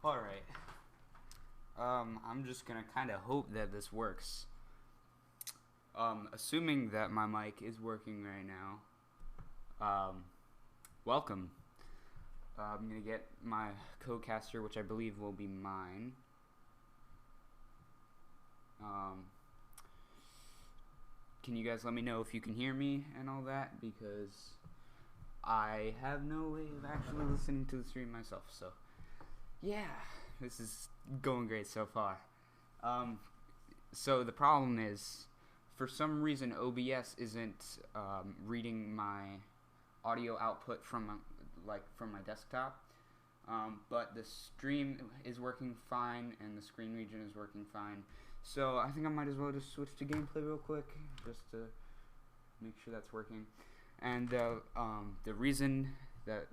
Alright. I'm just gonna kind of hope that this works. Assuming that my mic is working right now. Welcome. I'm gonna get my co-caster, which I believe will be mine. Can you guys let me know if you can hear me and all that, because I have no way of actually listening to the stream myself, so yeah, this is going great so far. So the problem is, for some reason OBS isn't reading my audio output from my desktop, but the stream is working fine and the screen region is working fine. So I think I might as well just switch to gameplay real quick, just to make sure that's working. And the reason that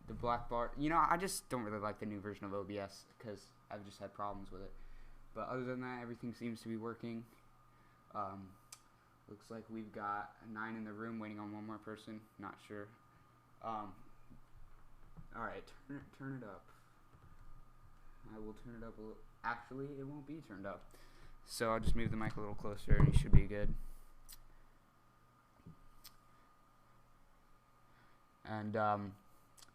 the black bar, I just don't really like the new version of OBS because I've just had problems with it. But other than that, everything seems to be working. Looks like we've got 9 in the room waiting on one more person. Not sure. Alright, turn it up. I will turn it up a little. Actually, it won't be turned up. So I'll just move the mic a little closer and you should be good. And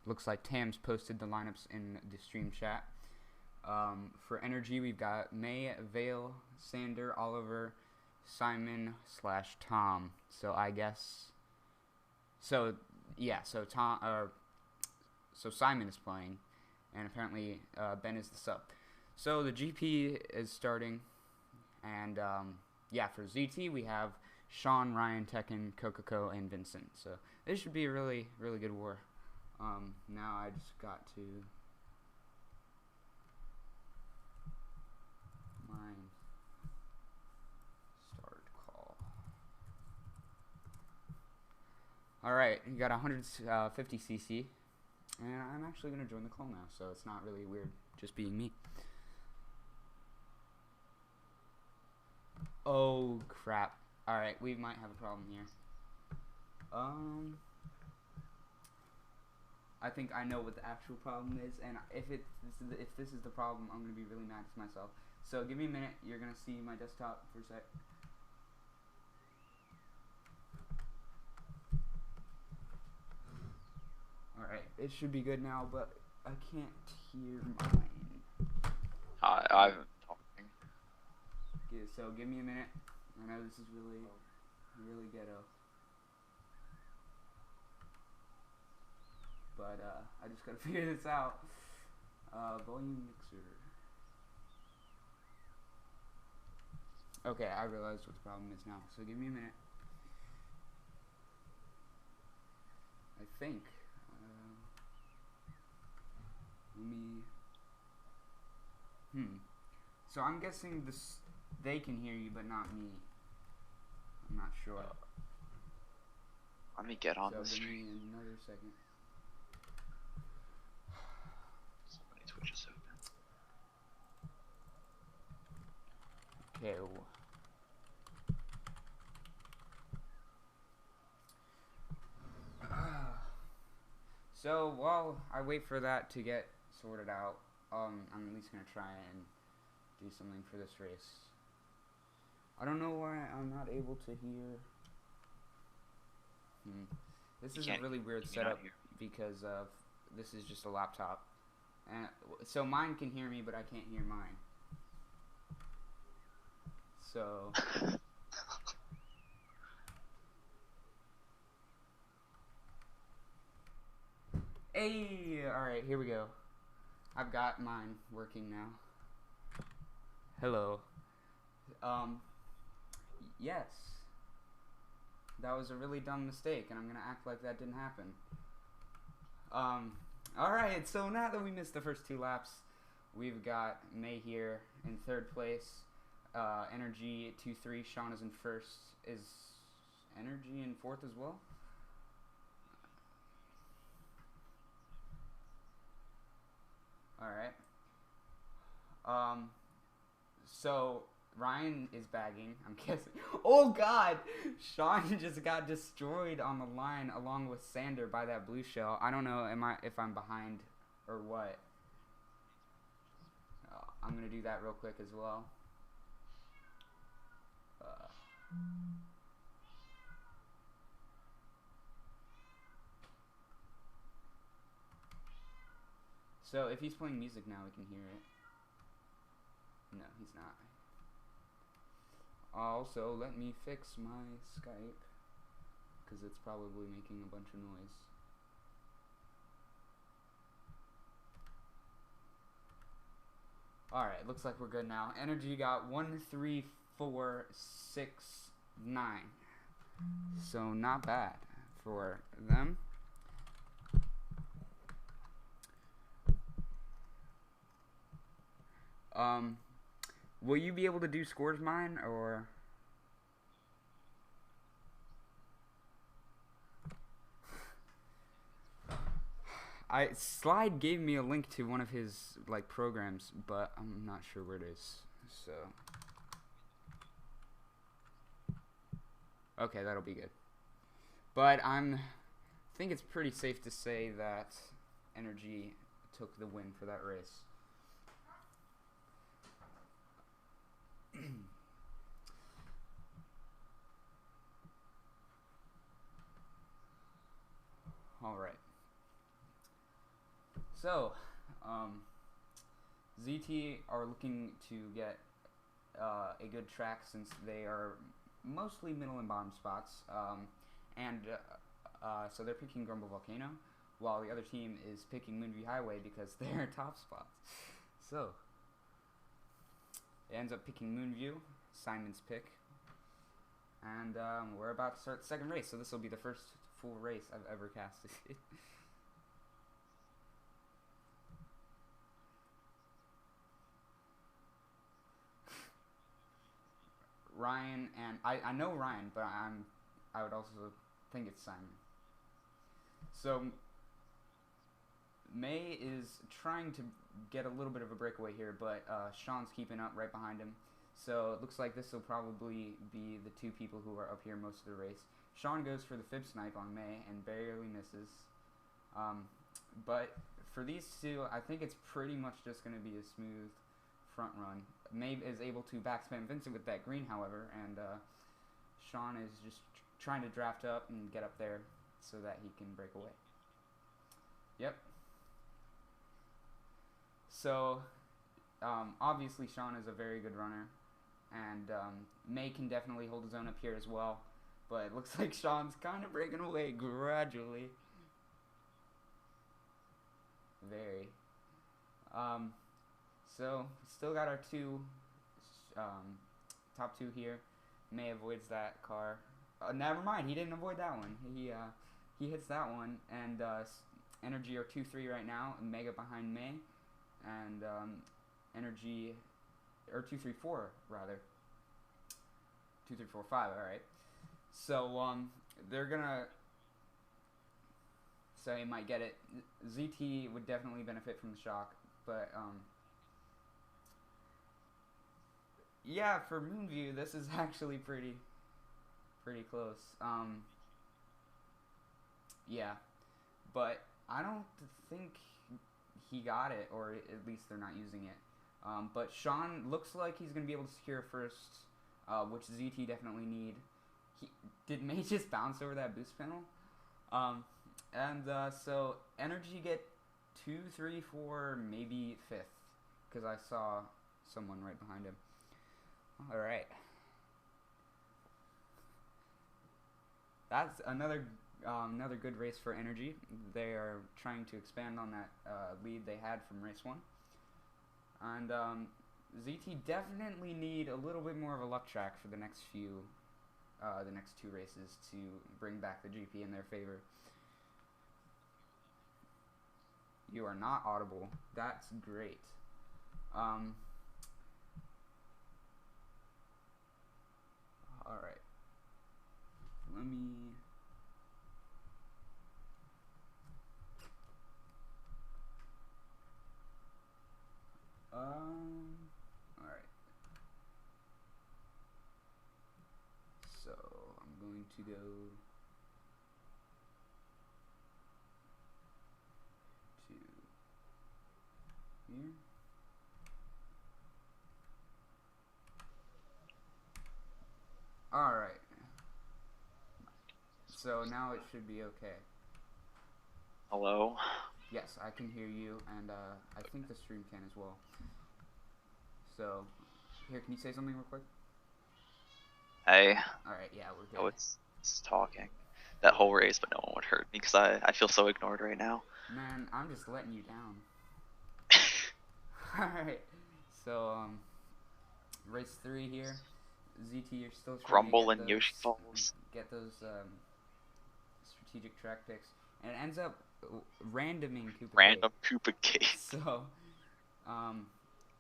looks like Tam's posted the lineups in the stream chat. For energy, we've got May, Vale, Sander, Oliver, Simon / Tom. So I guess. So yeah. So Simon is playing, and apparently Ben is the sub. So the GP is starting, and yeah, for ZT we have Sean, Ryan, Tekken, Kokoko, and Vincent. So this should be a really, really good war. Now I just got to mine start call. Alright, you got 150 CC, and I'm actually going to join the call now, so it's not really weird just being me. Oh crap. Alright, we might have a problem here. I think I know what the actual problem is, and if this is the problem, I'm gonna be really mad at myself. So give me a minute. You're gonna see my desktop for a sec. All right, it should be good now, but I can't hear mine. I'm talking. So give me a minute. I know this is really ghetto. But I just gotta figure this out. Volume mixer. Okay, I realize what the problem is now. So give me a minute. I think. So I'm guessing they can hear you, but not me. I'm not sure. Let me get on the stream. stream. Give me another second. Somebody Twitch is open. Okay. So while I wait for that to get sorted out, I'm at least gonna try and do something for this race. I don't know why I'm not able to hear. This is a really weird setup because this is just a laptop, and so mine can hear me, but I can't hear mine. So. Hey, alright, here we go. I've got mine working now. Hello. Yes. That was a really dumb mistake, and I'm gonna act like that didn't happen. Alright, so now that we missed the first 2 laps, we've got May here in 3rd place. Energy 2-3, Sean is in 1st. Is Energy in 4th as well? Alright. So Ryan is bagging, I'm guessing. Oh god! Sean just got destroyed on the line along with Sander by that blue shell. I don't know if I'm behind or what. I'm gonna do that real quick as well. So if he's playing music now, we can hear it. No, he's not. Also, let me fix my Skype, because it's probably making a bunch of noise. Alright, looks like we're good now. Energy got 1, 3, 4, 6, 9. So not bad for them. Will you be able to do scores mine, or? Slide gave me a link to one of his like programs, but I'm not sure where it is. So okay, that'll be good. But I think it's pretty safe to say that Energy took the win for that race. All right. So, ZT are looking to get a good track since they are mostly middle and bottom spots, so they're picking Grumble Volcano, while the other team is picking Moonview Highway because they're top spots. So, it ends up picking Moonview, Simon's pick, and we're about to start the second race, so this will be the first full race I've ever casted. Ryan, and I know Ryan, but I would also think it's Simon. So May is trying to get a little bit of a breakaway here, but Sean's keeping up right behind him. So it looks like this will probably be the two people who are up here most of the race. Sean goes for the fib snipe on May and barely misses. But for these two, I think it's pretty much just going to be a smooth front run. May is able to backspam Vincent with that green, however, and Sean is just trying to draft up and get up there so that he can break away. Yep. So, obviously Sean is a very good runner, and May can definitely hold his own up here as well, but it looks like Sean's kind of breaking away gradually. Very. So, still got our two, top two here. May avoids that car. Never mind, he didn't avoid that one. He hits that one, and Energy are 2-3 right now, and Mega behind May, and Energy, or 2-3-4 rather. 2-3-4-5. All right. So they're gonna. So he might get it. ZT would definitely benefit from the shock, but yeah, for Moonview, this is actually pretty close. Yeah, but I don't think he got it, or at least they're not using it. But Sean looks like he's going to be able to secure first, which ZT definitely need. Did May just bounce over that boost panel? So Energy get 2, 3, 4, maybe 5th, because I saw someone right behind him. All right. That's another good race for Energy. They are trying to expand on that lead they had from race 1. And ZT definitely need a little bit more of a luck track for the next two races to bring back the GP in their favor. You are not audible. That's great. All right. Let me. All right. So I'm going to go to here. Alright. So now it should be okay. Hello? Yes, I can hear you, and I think the stream can as well. So, here, can you say something real quick? Hey. Alright, yeah, we're good. Oh, it's talking. That whole race, but no one would hurt me because I feel so ignored right now. Man, I'm just letting you down. Alright, so, race 3 here. ZT, you're still trying Grumble to and Yoshi Falls. get those strategic track picks. And it ends up randoming Koopa Random Cake. Koopa Cake. So,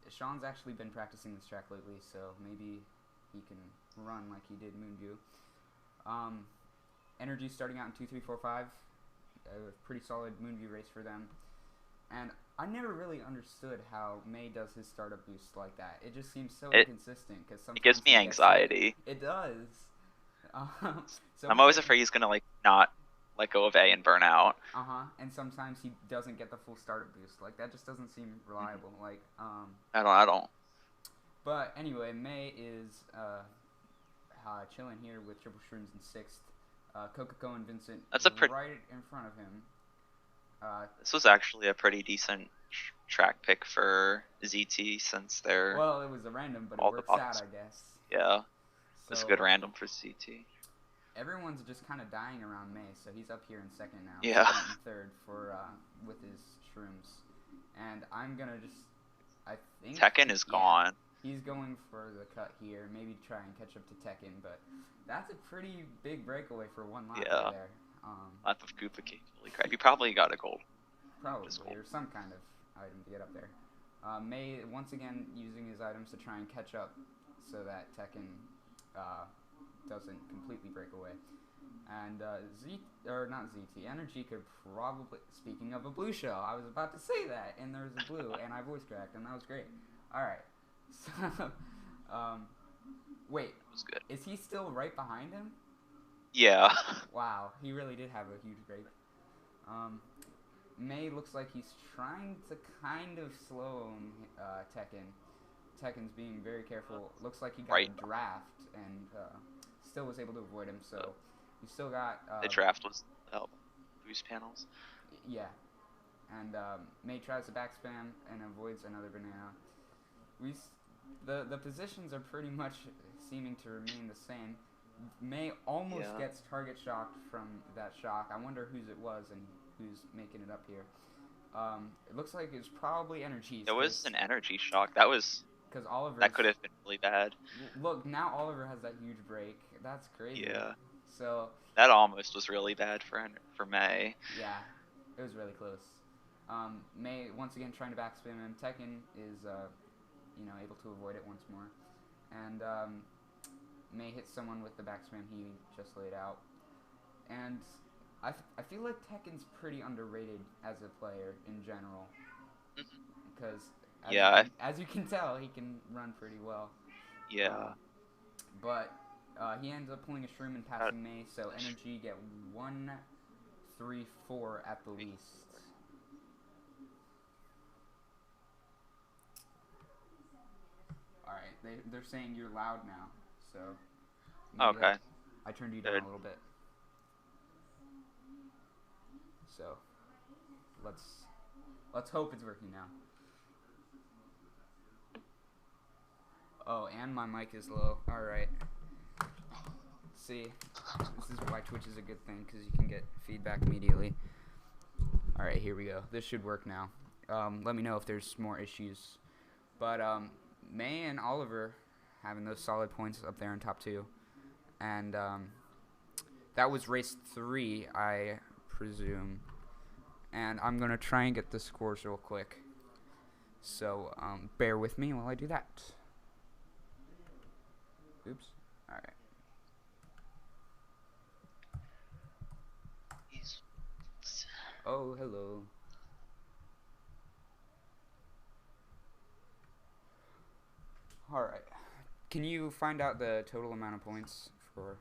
Sean's actually been practicing this track lately, so maybe he can run like he did Moonview. Energy starting out in 2, 3, 4, 5. A pretty solid Moonview race for them. And I never really understood how May does his startup boost like that. It just seems so inconsistent. Cause sometimes It gives me anxiety. It does. So I'm always afraid he's gonna like not let go of A and burn out. And sometimes he doesn't get the full startup boost. Like that just doesn't seem reliable. Like I don't. But anyway, May is chilling here with Triple Shrooms in 6th. Coco and Vincent right in front of him. This was actually a pretty decent track pick for ZT since they're... Well, it was a random, but it works out, I guess. Yeah, it's a good random for ZT. Everyone's just kind of dying around May, so he's up here in 2nd now. Yeah. 2nd and 3rd for with his Shrooms. And I'm gonna just... I think... Tekken is gone. He's going for the cut here, maybe try and catch up to Tekken, but that's a pretty big breakaway for one lap right there. Lap of Koopa Cake. Holy crap, you probably got a gold. Probably, or some kind of item to get up there. May, once again, using his items to try and catch up so that Tekken doesn't completely break away. And not ZT, Energy could probably, speaking of a blue shell, I was about to say that, and there's a blue, and I voice cracked, and that was great. Alright. So, wait, that was good. Is he still right behind him? Yeah. Wow, he really did have a huge break. May looks like he's trying to kind of slow him, Tekken. Tekken's being very careful. Looks like he got a draft and still was able to avoid him, so he still got... the draft was boost panels. Yeah. And May tries to backspam and avoids another banana. The positions are pretty much seeming to remain the same. May almost gets target shocked from that shock. I wonder whose it was and who's making it up here. It looks like it's probably Energy. It was an energy shock. That was... Because Oliver... That could have been really bad. Look, now Oliver has that huge break. That's crazy. Yeah. So... That almost was really bad for May. Yeah. It was really close. May, once again, trying to backspam him. Tekken is, able to avoid it once more. And, May hit someone with the backspam he just laid out. And I feel like Tekken's pretty underrated as a player in general. Because, as you can tell, he can run pretty well. Yeah. But he ends up pulling a shroom and passing May, so Energy get 1, 3, 4 at the least. Alright, they're saying you're loud now, so... Okay. I turned you down a little bit. So, let's hope it's working now. Oh, and my mic is low. Alright. See, this is why Twitch is a good thing, because you can get feedback immediately. Alright, here we go. This should work now. Let me know if there's more issues. But, May and Oliver having those solid points up there in top 2. And, that was race 3, I presume. And I'm going to try and get the scores real quick. So, bear with me while I do that. Oops. Alright. Oh, hello. Alright. Can you find out the total amount of points for...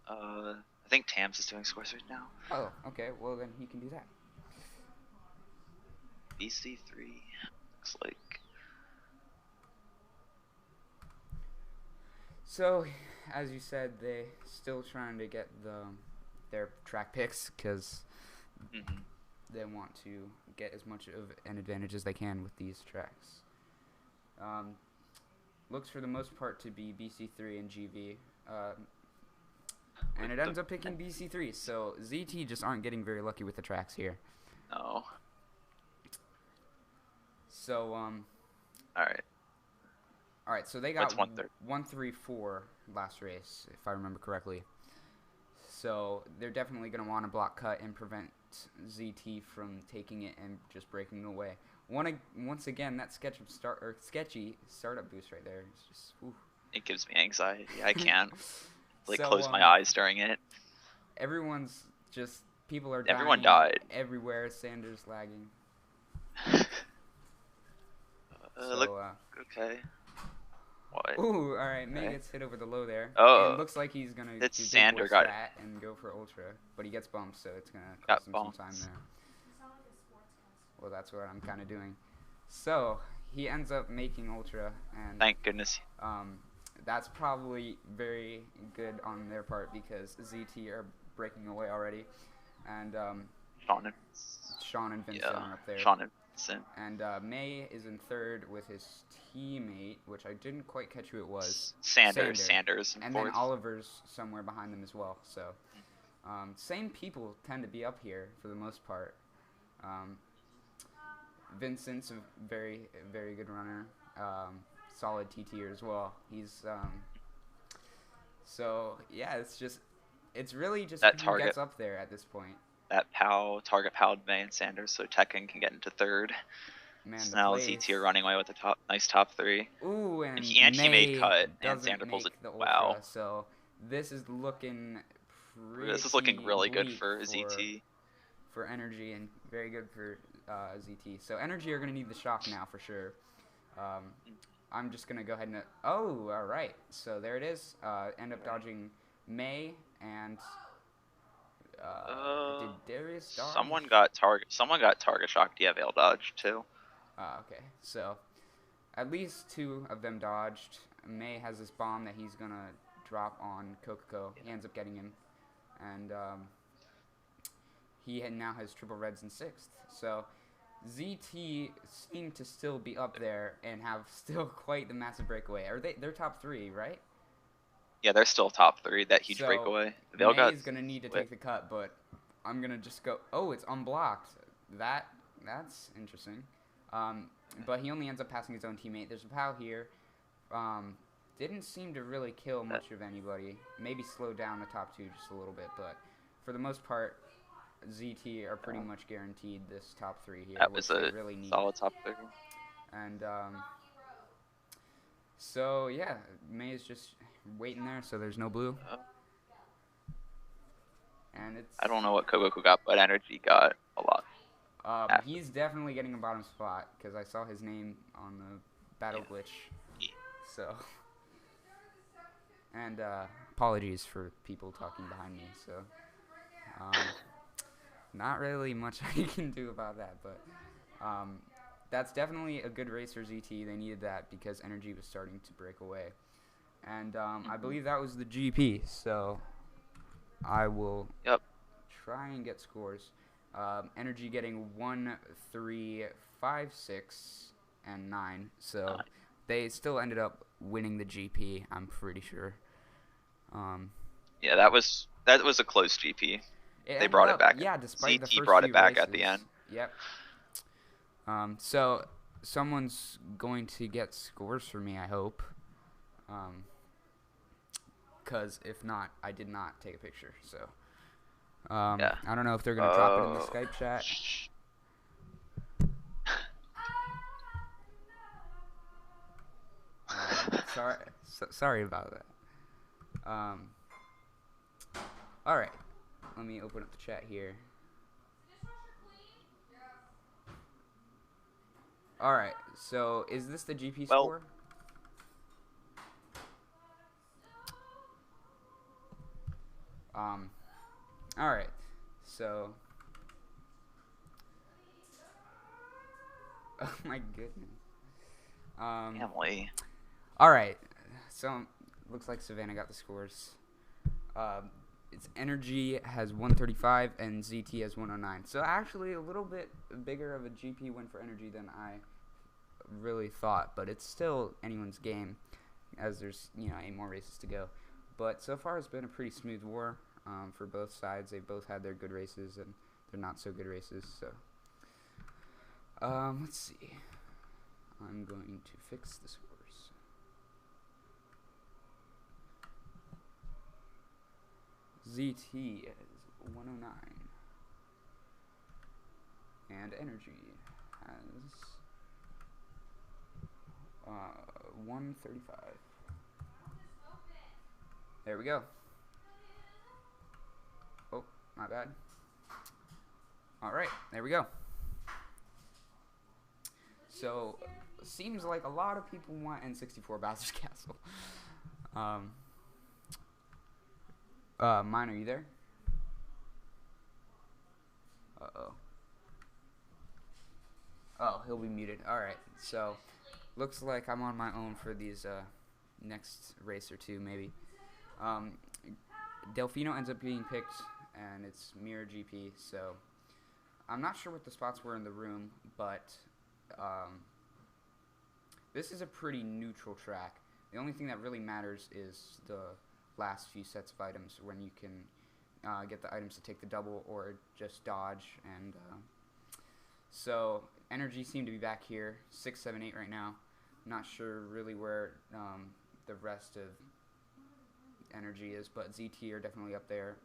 I think Tams is doing scores right now. Oh, okay. Well, then he can do that. BC3. Looks like... So, as you said, they still trying to get their track picks because Mhm. they want to get as much of an advantage as they can with these tracks. Looks for the most part to be BC3 and GV. And it ends up picking BC3, so ZT just aren't getting very lucky with the tracks here. No. So, Alright, so they got 1-3-4 last race, if I remember correctly. So they're definitely going to want to block cut and prevent ZT from taking it and just breaking away. Once again, that sketchy startup boost right there. It's just, ooh. It gives me anxiety. I can't So, close my eyes during it. People are dying. Everyone died. Everywhere. Sanders lagging. Okay. What? Ooh, alright, May gets hit over the low there. Oh. It looks like he's gonna It's do Sander big boy got stat and go for ultra, but he gets bumped, so it's gonna cost him some time there. Well, that's what I'm kind of doing. So he ends up making ultra, and thank goodness. That's probably very good on their part because ZT are breaking away already, and Sean and Vincent are up there. Sean and Vincent. And May is in third with his teammate, which I didn't quite catch who it was. Sanders. And then Oliver's somewhere behind them as well. So, same people tend to be up here for the most part. Vincent's a very, very good runner. Solid TTer as well. He's, so, yeah, it's really just who gets up there at this point. That target powed May and Sanders, so Tekken can get into third. Man, so now ZT are running away with a nice top three. Ooh, and he made cut, and Sanders pulls it. Wow. So this is looking really good for ZT. For Energy, and very good for ZT. So Energy are going to need the shock now for sure. I'm just going to go ahead and... Oh, all right. So there it is. End up dodging May and... did Darius dodge? Someone got target shocked. Yeah, Veil dodged too. Okay, so at least two of them dodged. May has this bomb that he's gonna drop on Kokoko. He ends up getting him, and he now has triple reds in sixth. So ZT seem to still be up there and have still quite the massive breakaway. They're top three, right? Yeah, they're still top three. That huge breakaway. May's gonna need to take the cut, but I'm gonna just go. Oh, it's unblocked. That's interesting. But he only ends up passing his own teammate. There's a POW here. Didn't seem to really kill much of anybody. Maybe slow down the top two just a little bit, but for the most part, ZT are pretty much guaranteed this top three here. That was a really need. Solid top three. And so yeah, May is just waiting there, so there's no blue. And I don't know what Kogoku got, but Energy got a lot. He's definitely getting a bottom spot because I saw his name on the battle glitch. Yeah. So, and apologies for people talking behind me. So, not really much I can do about that, but that's definitely a good race for ZT. They needed that because Energy was starting to break away. And I believe that was the GP, so I will try and get scores. Energy getting 1, 3, 5, 6, and 9, so they still ended up winning the GP, I'm pretty sure. Yeah, that was a close GP. They brought it back. Yeah, despite the first brought few it back races. at the end. Yep. So someone's going to get scores for me, I hope. Because if not, I did not take a picture. So I don't know if they're gonna drop it in the Skype chat. Sorry about that. All right, let me open up the chat here. All right, so is this the GP score? All right, so. Oh my goodness. Family. All right, so looks like Savannah got the scores. Its Energy has 135 and ZT has 109. So actually a little bit bigger of a GP win for Energy than I really thought, but it's still anyone's game, as there's 8 more races to go. But so far it's been a pretty smooth war for both sides. They've both had their good races and their not so good races. So let's see. I'm going to fix the scores. ZT is 109 and Energy has 135. There we go. Oh, my bad. Alright, there we go. So, seems like a lot of people want N64 Bowser's Castle. Mine, are you there? Uh-oh. Oh, he'll be muted. Alright, so, looks like I'm on my own for these, next race or two, maybe. Delfino ends up being picked, and it's Mirror GP, so I'm not sure what the spots were in the room, but this is a pretty neutral track. The only thing that really matters is the last few sets of items, when you can get the items to take the double or just dodge. And so Energy seemed to be back here, 6, 7, 8 right now. Not sure really where the rest of Energy is, but ZT are definitely up there.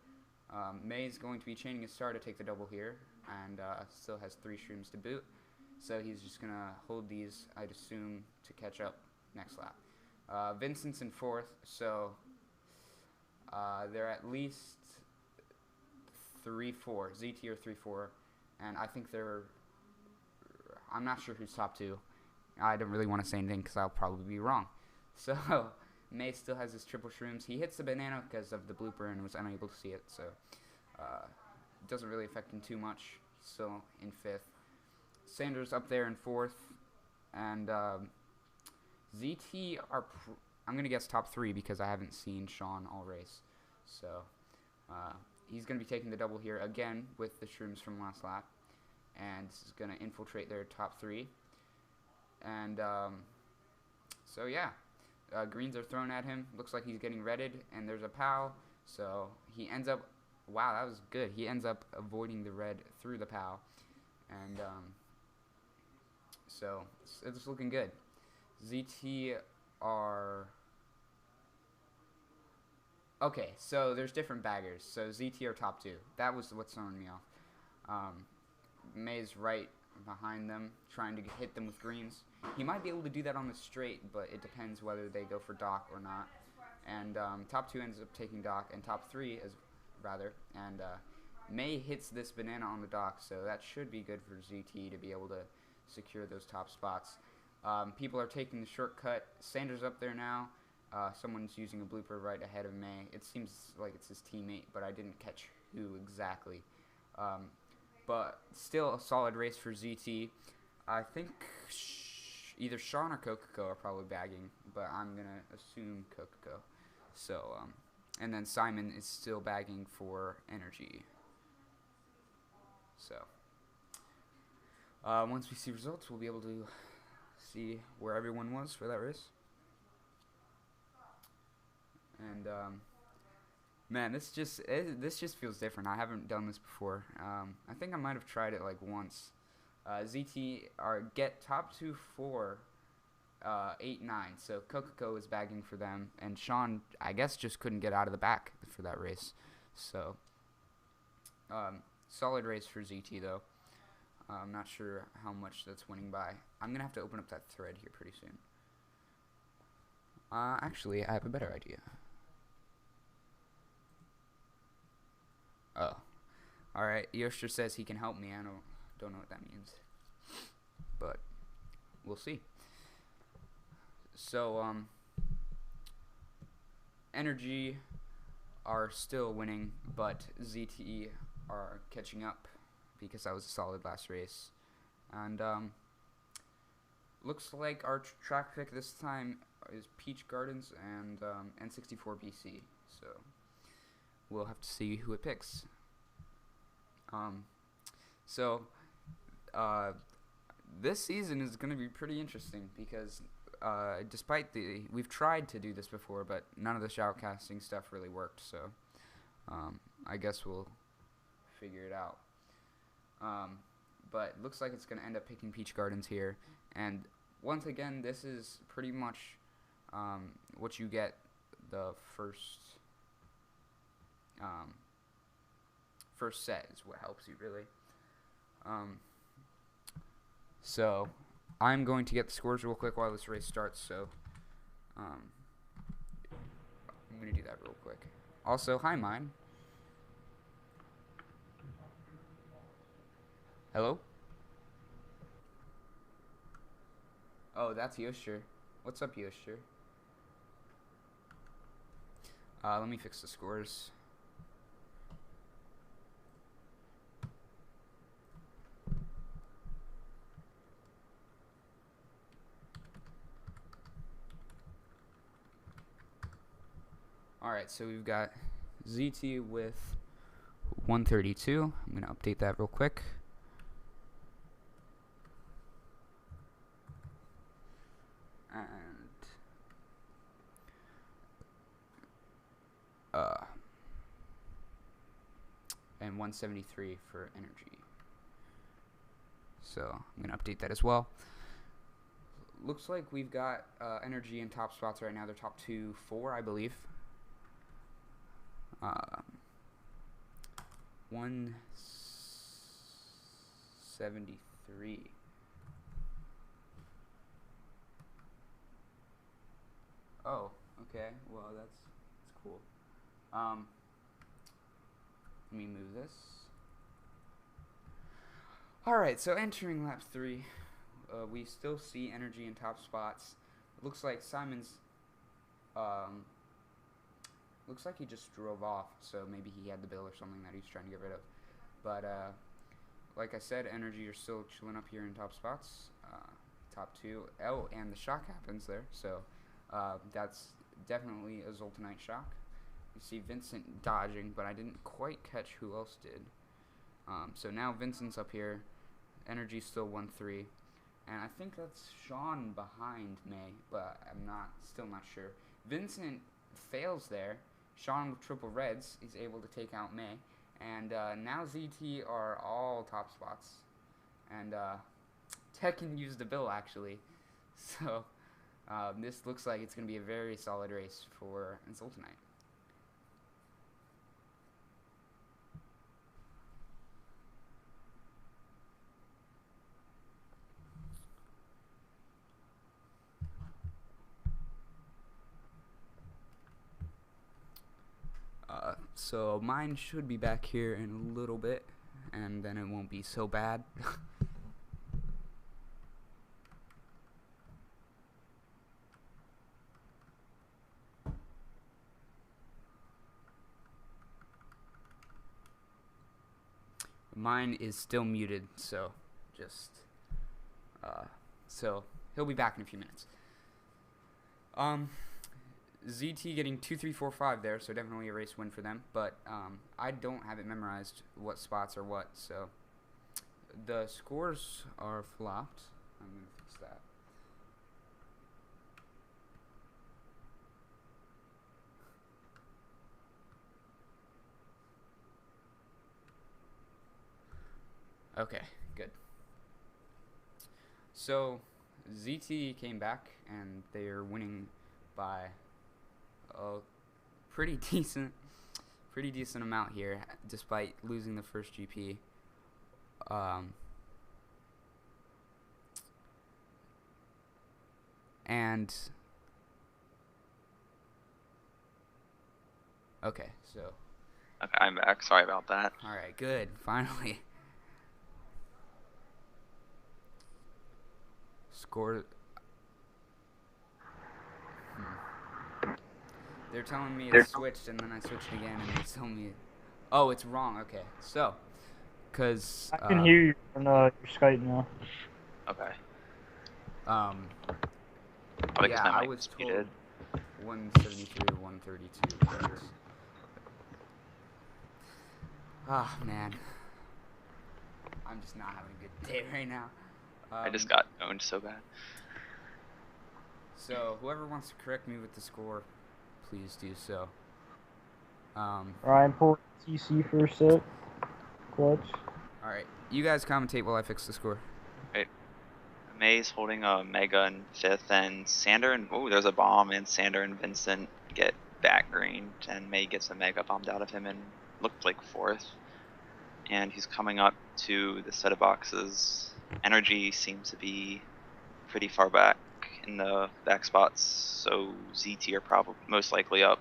May's going to be chaining a star to take the double here, and still has 3 shrooms to boot. So he's just going to hold these, I'd assume, to catch up next lap. Vincent's in 4th, so they're at least 3-4. ZT are 3-4, and I think I'm not sure who's top 2. I don't really want to say anything because I'll probably be wrong. So May still has his triple shrooms. He hits the banana because of the blooper and was unable to see it, so it doesn't really affect him too much. Still in 5th. Sanders up there in 4th, and ZT are, I'm going to guess top 3 because I haven't seen Sean all race. So he's going to be taking the double here again with the shrooms from last lap, and this is going to infiltrate their top 3. And so yeah, greens are thrown at him. Looks like he's getting redded, and there's a POW. So he ends up, wow, that was good. He ends up avoiding the red through the POW, and so it's looking good. ZT are okay. So there's different baggers. So ZT are top 2. That was what's throwing me off. May's right behind them, trying to hit them with greens. He might be able to do that on the straight, but it depends whether they go for dock or not. And top 2 ends up taking dock, and top 3 is rather. And May hits this banana on the dock, so that should be good for ZT to be able to secure those top spots. People are taking the shortcut. Sanders up there now. Someone's using a blooper right ahead of May. It seems like it's his teammate, but I didn't catch who exactly. But still a solid race for ZT. I think either Sean or Kokoko are probably bagging, but I'm going to assume Kokoko. So, and then Simon is still bagging for Energy. So, once we see results, we'll be able to see where everyone was for that race. And, man, this just feels different. I haven't done this before. I think I might have tried it like once. ZT get top 2 for 8-9. So Kokoko is bagging for them, and Sean, I guess, just couldn't get out of the back for that race. So solid race for ZT though. I'm not sure how much that's winning by. I'm gonna have to open up that thread here pretty soon. Actually, I have a better idea. Oh, all right. Yoster says he can help me. I don't know what that means, but we'll see. So Energy are still winning, but ZTE are catching up because that was a solid last race. And looks like our track pick this time is Peach Gardens and N64 BC. So we'll have to see who it picks. So this season is going to be pretty interesting because despite we've tried to do this before, but none of the shoutcasting stuff really worked. So I guess we'll figure it out. But it looks like it's going to end up picking Peach Gardens here. And once again, this is pretty much what you get the first set is what helps you, really. So I'm going to get the scores real quick while this race starts. So I'm going to do that real quick. Also, hi, Mine. Hello? Oh, that's Yosher. What's up, Yosher? Let me fix the scores. Alright, so we've got ZT with 132. I'm going to update that real quick. And 173 for energy. So I'm going to update that as well. Looks like we've got energy in top spots right now. They're top 4, I believe. 173. Oh, okay. Well, that's cool. Let me move this. Alright, so entering lap 3, we still see energy in top spots. It looks like Simon's, looks like he just drove off, so maybe he had the bill or something that he's trying to get rid of. But, like I said, energy are still chilling up here in top spots. Top 2. Oh, and the shock happens there, so that's definitely a Zultanite shock. You see Vincent dodging, but I didn't quite catch who else did. So now Vincent's up here. Energy's still 1-3. And I think that's Sean behind May, but I'm still not sure. Vincent fails there. Sean with triple reds is able to take out May. And now ZT are all top spots. And Tekken used the bill, actually. So this looks like it's going to be a very solid race for Zultanite. So mine should be back here in a little bit, and then it won't be so bad. Mine is still muted, so so he'll be back in a few minutes. ZT getting 2, 3, 4, 5 there, so definitely a race win for them. But I don't have it memorized what spots are what, so the scores are flopped. I'm gonna fix that. Okay, good. So ZT came back and they're winning by a pretty decent amount here, despite losing the first GP. And okay, so Okay, I'm back. Sorry about that. all right, good, finally. Score. They're telling me it's switched, and then I switched again, and they tell me, oh, it's wrong. Okay, so, cause I can hear you on your Skype now. Okay. Probably because Yeah, my I mic was was told muted. 173 to 132. Ah, man. I'm just not having a good day right now. I just got owned so bad. So, whoever wants to correct me with the score, please do so. Ryan pulled TC for a set. Clutch. Alright, you guys commentate while I fix the score. Right. May's holding a Mega in 5th, and Sander and there's a bomb, and Sander and Vincent get back greened, and May gets a Mega bombed out of him and looked like 4th. And he's coming up to the set of boxes. Energy seems to be pretty far back in the back spots, so ZT are probably most likely up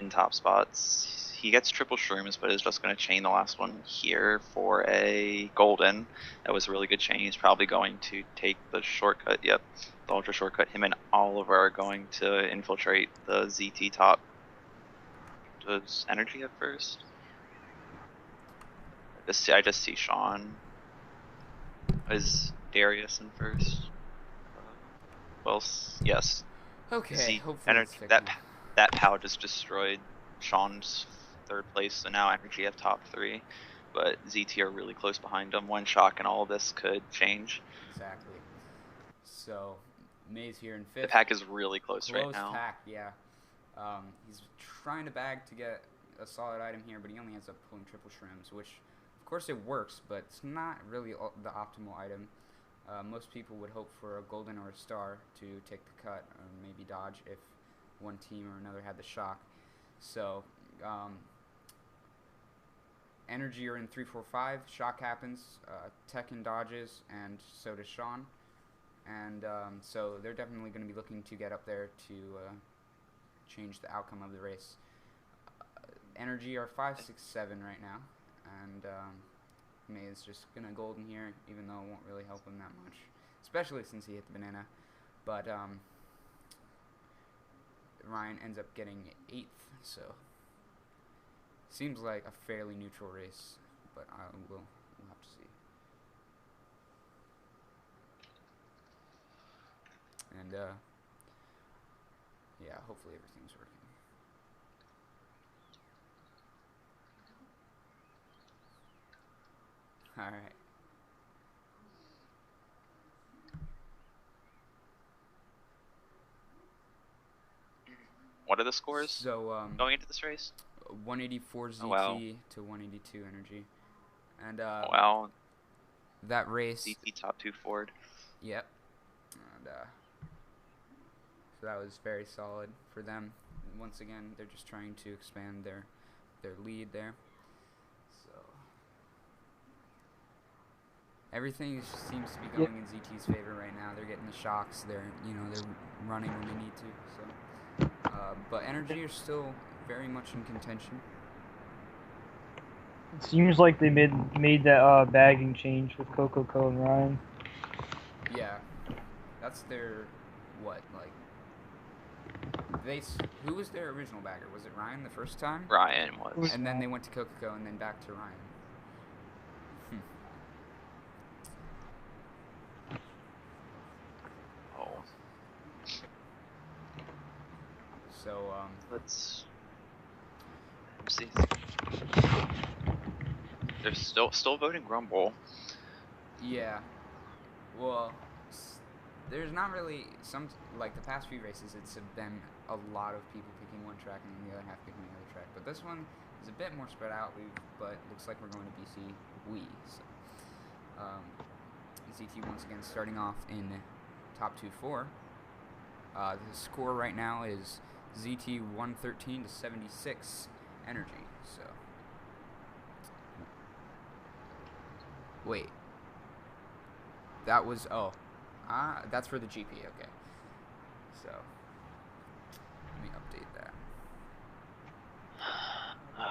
in top spots. He gets triple shrooms, but is just going to chain the last one here for a golden. That was a really good chain. He's probably going to take the shortcut. Yep, the ultra shortcut. Him and Oliver are going to infiltrate the ZT top. Does Energy at first? I just see Sean. Is Darius in first? Well, yes. Okay, hopefully it's that POW just destroyed Sean's 3rd place, so now Energy have top 3, but ZT are really close behind them. One shock and all of this could change. Exactly. So, May's here in 5th. The pack is really close right now. Close pack, yeah. He's trying to bag to get a solid item here, but he only ends up pulling triple shrooms, which, of course, it works, but it's not really the optimal item. Most people would hope for a golden or a star to take the cut, or maybe dodge if one team or another had the shock. So, Energy are in 3, 4, 5. Shock happens. Tekken dodges, and so does Sean. And so they're definitely going to be looking to get up there to change the outcome of the race. Energy are 5, 6, 7 right now, and May is just going to golden here, even though it won't really help him that much, especially since he hit the banana. But Ryan ends up getting 8th, so seems like a fairly neutral race, but we'll have to see. And yeah, hopefully everything's working. All right. What are the scores So going into this race? 184 ZT wow. to 182 Energy, and wow, that race. ZT top 2 Ford. Yep. And so that was very solid for them. And once again, they're just trying to expand their lead there. So everything seems to be going in ZT's favor right now. They're getting the shocks. They're running when they need to. So, but Energy are still very much in contention. It seems like they made that bagging change with Coco and Ryan. Yeah, that's their who was their original bagger? Was it Ryan the first time? Ryan was. And then they went to Coco and then back to Ryan. Oh. So let's see. They're still voting Grumble. Yeah. Well, there's not really like the past few races. It's been a lot of people picking one track and then the other half picking the other track. But this one is a bit more spread out. But looks like we're going to BC Wii. So ZT once again starting off in top 2-4. The score right now is ZT 113 to 76 Energy. So wait, that was that's for the GP. Okay, so let me update that.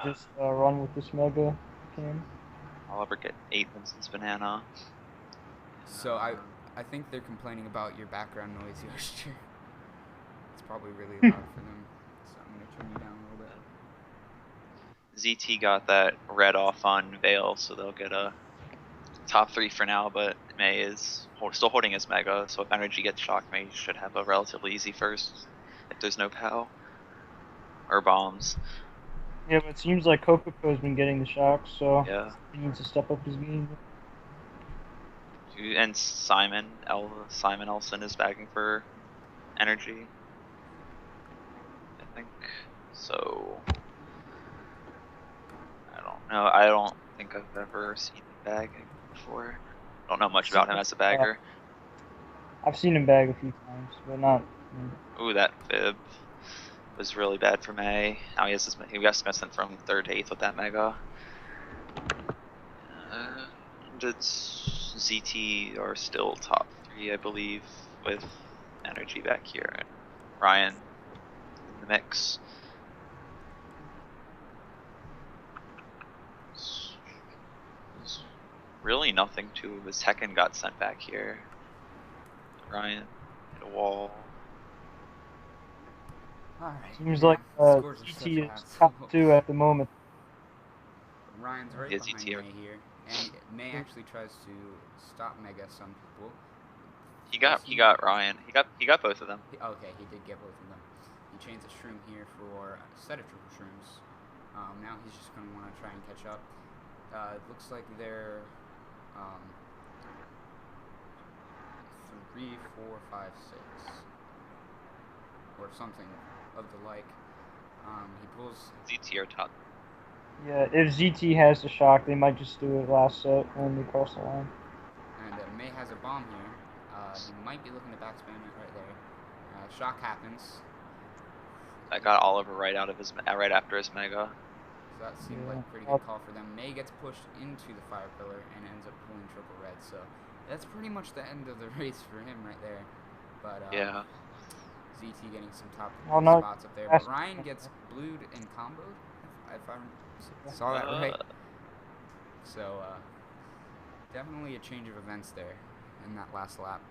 Just run with this Mega Cam. I'll ever get 8 Vincent's banana. So I think they're complaining about your background noise, Yoshir. It's probably really loud for them, so I'm gonna turn you down a little bit. ZT got that red off on Veil, so they'll get a top 3 for now, but May is still holding his Mega, so if Energy gets shocked, May should have a relatively easy first if there's no POW or bombs. Yeah, but it seems like Coco's been getting the shocks, so Yeah. he needs to step up his game. And Simon Elson is bagging for Energy, I think. So I don't know. I don't think I've ever seen him bagging before. Don't know much about him as a bagger. I've seen him bag a few times, but not. Ooh, that fib was really bad for May. Now he got Smithson from 3rd to 8th with that Mega. And it's ZT are still top 3, I believe, with Energy back here and Ryan in the mix. There's really nothing to his Tekken got sent back here. Ryan hit a wall. Alright. Seems yeah, like scores are so GT is fast. top 2 at the moment. Ryan's right Yeah, behind ZT are- May here, and May actually tries to stop Mega some people. He got Ryan. He got both of them. Okay, he did get both of them. He chains a shroom here for a set of triple shrooms. Now he's just going to want to try and catch up. It looks like they're 3, 4, 5, 6, or something of the like. He pulls. ZT are top. Yeah, if ZT has the shock, they might just do it last set when they cross the line. And May has a bomb here. He might be looking to backspam it right there. Shock happens. I got Oliver right after his Mega. So that seemed like a pretty good call for them. May gets pushed into the fire pillar and ends up pulling triple red. So that's pretty much the end of the race for him right there. But Yeah. ZT getting some top no, spots up there. But Ryan gets blued and comboed, if I saw that right. So definitely a change of events there in that last lap.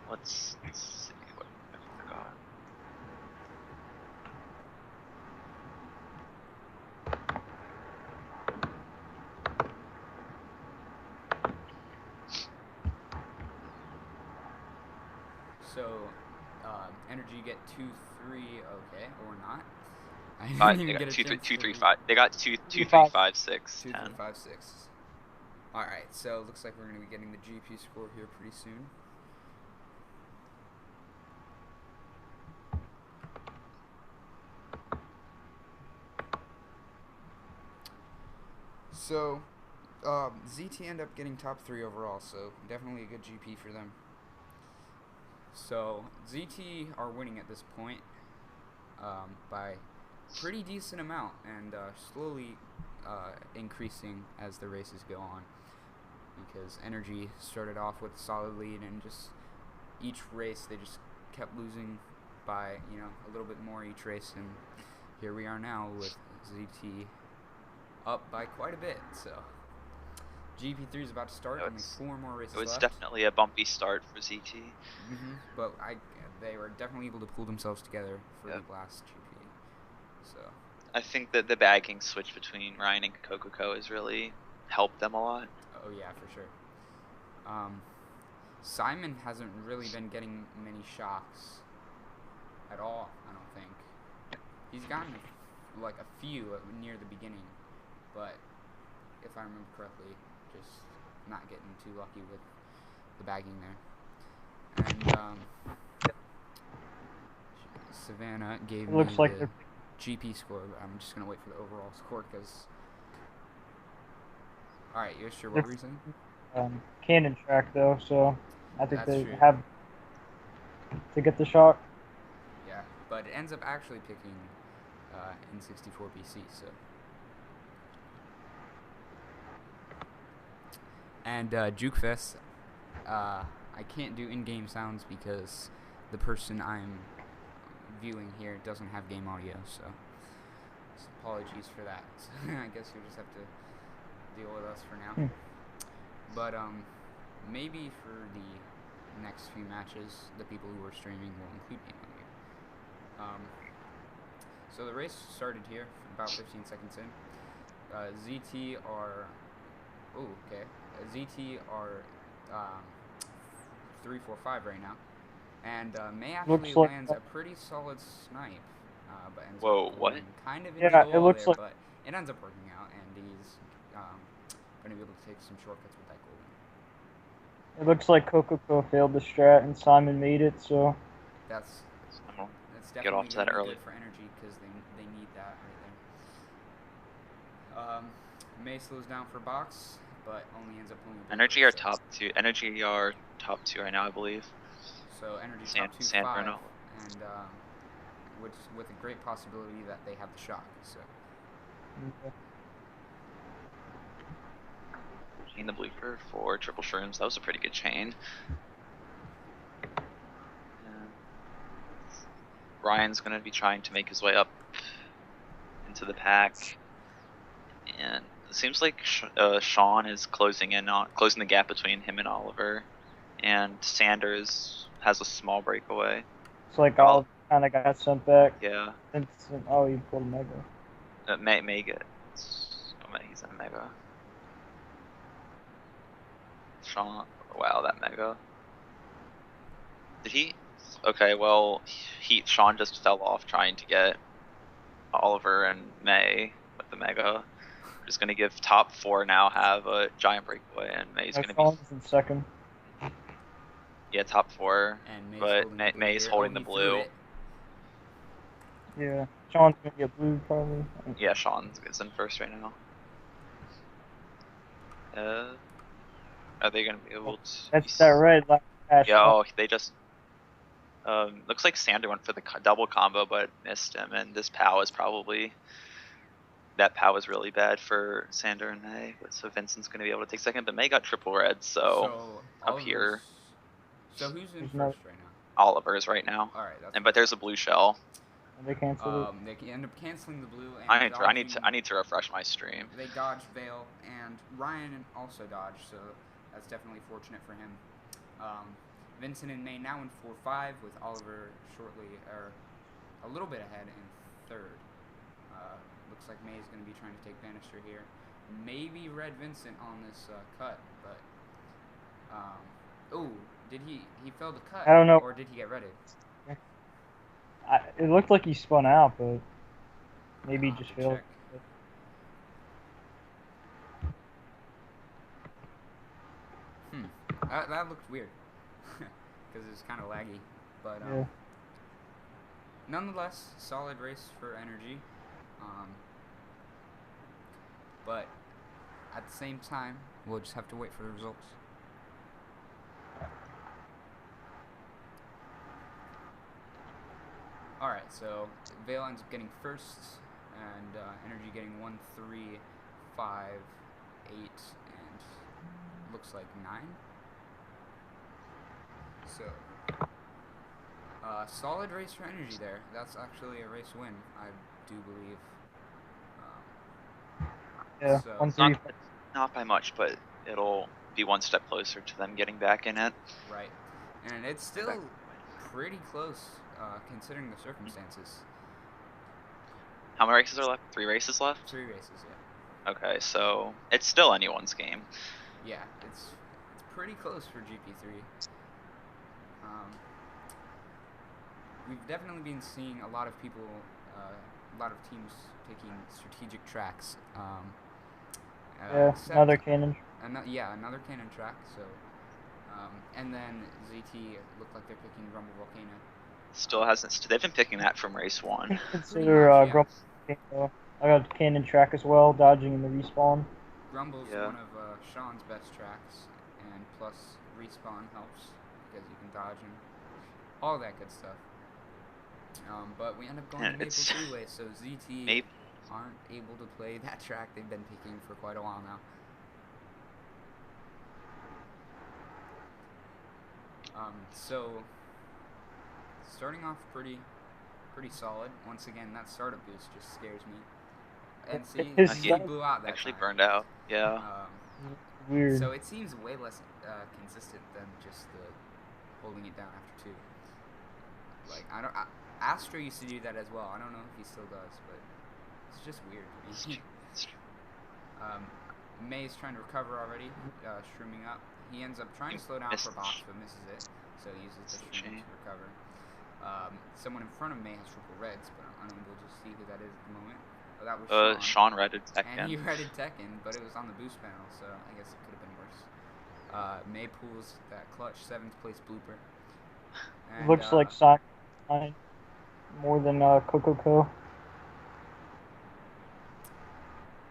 Let's see what I got. So Energy get 2, 3, okay, or not. I didn't even get a 2, 3, 5. They got 2, 3, 5, 6, 2, 10. 3, 5, 6. Alright, so it looks like we're going to be getting the GP score here pretty soon. So, ZT end up getting top 3 overall, so definitely a good GP for them. So, ZT are winning at this point by pretty decent amount, and slowly increasing as the races go on, because Energy started off with a solid lead, and just each race they just kept losing by a little bit more each race, and here we are now with ZT up by quite a bit. So GP3 is about to start. Only 4 more races left. It was definitely a bumpy start for ZT. But they were definitely able to pull themselves together for the last GP. So I think that the bagging switch between Ryan and Coco has really helped them a lot. Oh yeah, for sure. Simon hasn't really been getting many shocks at all, I don't think. He's gotten like a few near the beginning, but if I remember correctly, just not getting too lucky with the bagging there. And Savannah gave me the GP score, but I'm just going to wait for the overall score, because... Alright, you're sure what were you saying? Cannon track, though, so I think That's they true. have to get the shock. Yeah, but it ends up actually picking N64 BC, so... And Jukefest, I can't do in-game sounds because the person I'm viewing here doesn't have game audio, so apologies for that. So I guess you'll just have to deal with us for now. But maybe for the next few matches, the people who are streaming will include game audio. So the race started here, about 15 seconds in. ZT are... Oh, okay. ZT are um, 3-4-5 right now. And May Looks actually like lands a pretty solid snipe, but ends Whoa, up what? going kind of into Yeah, the it wall looks there, like- but it ends up working out, and he's going to be able to take some shortcuts with that golden. It looks like Coco failed the strat and Simon made it, so That's I'm gonna definitely get off to going that to be early. good for energy because they need that right there. May slows down for box, but only ends up pulling a blue Energy card, are so- top two. Energy are top two right now, I believe. So energy Sand- top 2 Sand 5, Bruno. and which with a great possibility that they have the shock. So Chain the Bleeper for triple shrooms. That was a pretty good chain. Yeah. Ryan's gonna be trying to make his way up into the pack, and it seems like Sean is closing the gap between him and Oliver, and Sanders has a small breakaway. it's like all kind of got sent back. Yeah, Oh, he pulled Mega. May get. Oh, he's in a Mega. Sean, wow, that Mega. Did he? Okay, well, Sean just fell off trying to get Oliver and May with the Mega. We're just gonna give top 4 now have a giant breakaway, and May's gonna be in second. top 4. and May's But holding the blue May's here. holding Oh, the he threw blue. it. Yeah, Sean's gonna get blue probably. Yeah, Sean is in first right now. Are they gonna be able to? That's that red last patch. Yeah, oh, they just. Looks like Sander went for the double combo, but missed him, and this POW is probably. That POW is really bad for Sander and May, but so Vincent's gonna be able to take second, but May got triple red, so up here. So who's in There's first no- right now? Oliver's right now. All right, that's. But there's a blue shell. And they canceled it. They can end up canceling the blue. And I need to refresh my stream. They dodged Vale, and Ryan also dodged, so that's definitely fortunate for him. Vincent and May now in 4-5 with Oliver shortly, or a little bit ahead in third. Looks like May is going to be trying to take Bannister here. Maybe Red Vincent on this cut, but did he failed the cut? I don't know. Or did he get redded? It looked like he spun out, but maybe he I'll just have to failed. check. That looked weird because it's kind of laggy, but Yeah. nonetheless, solid race for energy. But at the same time, we'll just have to wait for the results. Alright, so Vale ends up getting first, and energy getting 1, 3, 5, 8, and looks like 9. So, solid race for energy there. That's actually a race win, I do believe. Yeah, So- 1-3. Not by much, but it'll be one step closer to them getting back in it. Right. And it's still pretty close, considering the circumstances. How many races are left? 3 races left? 3 races, yeah. Okay, so it's still anyone's game. Yeah, it's pretty close for GP3. We've definitely been seeing a lot of people, a lot of teams taking strategic tracks. Yeah, except- another cannon. Another cannon track. So, and then ZT looked like they're picking Grumble Volcano. Still hasn't. They've been picking that from race 1. Consider much, yeah. Grumble Volcano. I got cannon track as well, dodging in the respawn. Grumble's Yeah. one of Sean's best tracks, and plus respawn helps because you can dodge and all that good stuff. But we end up going Yeah, to Maple it's- Freeway, so ZT Maybe. aren't able to play that track they've been picking for quite a while now. So starting off pretty solid. Once again, that startup boost just scares me. And see, His he start- blew out that Actually time. burned out. Yeah. Weird. So it seems way less consistent than just the holding it down after 2. Like Astro used to do that as well. I don't know if he still does, but it's just weird to me. May's trying to recover already, shrooming up. He ends up trying to slow down for box, but misses it. So he uses the shroom to recover. Someone in front of May has triple reds, but I'm unable to see who that is at the moment. Oh, that was Sean. Sean redded Tekken. And he redded Tekken, but it was on the boost panel, so I guess it could have been worse. May pulls that clutch 7th place blooper. And, Looks like Simon more than Coco.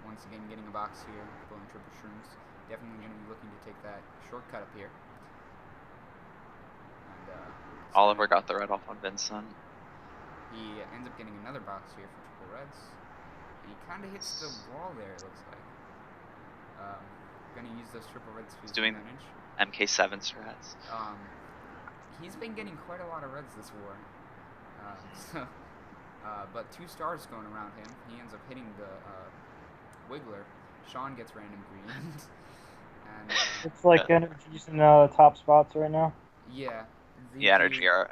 Once again, getting a box here, pulling triple shrooms. Definitely going to be looking to take that shortcut up here. And, Oliver got the red off on Vincent. He ends up getting another box here for triple reds. He kind of hits the wall there, it looks like. Going to use those triple reds for his advantage. MK7 strats. He's been getting quite a lot of reds this war. But 2 stars going around him. He ends up hitting the Wiggler. Sean gets random greens. And, it's like Energy's in top spots right now. Yeah. ZT, yeah,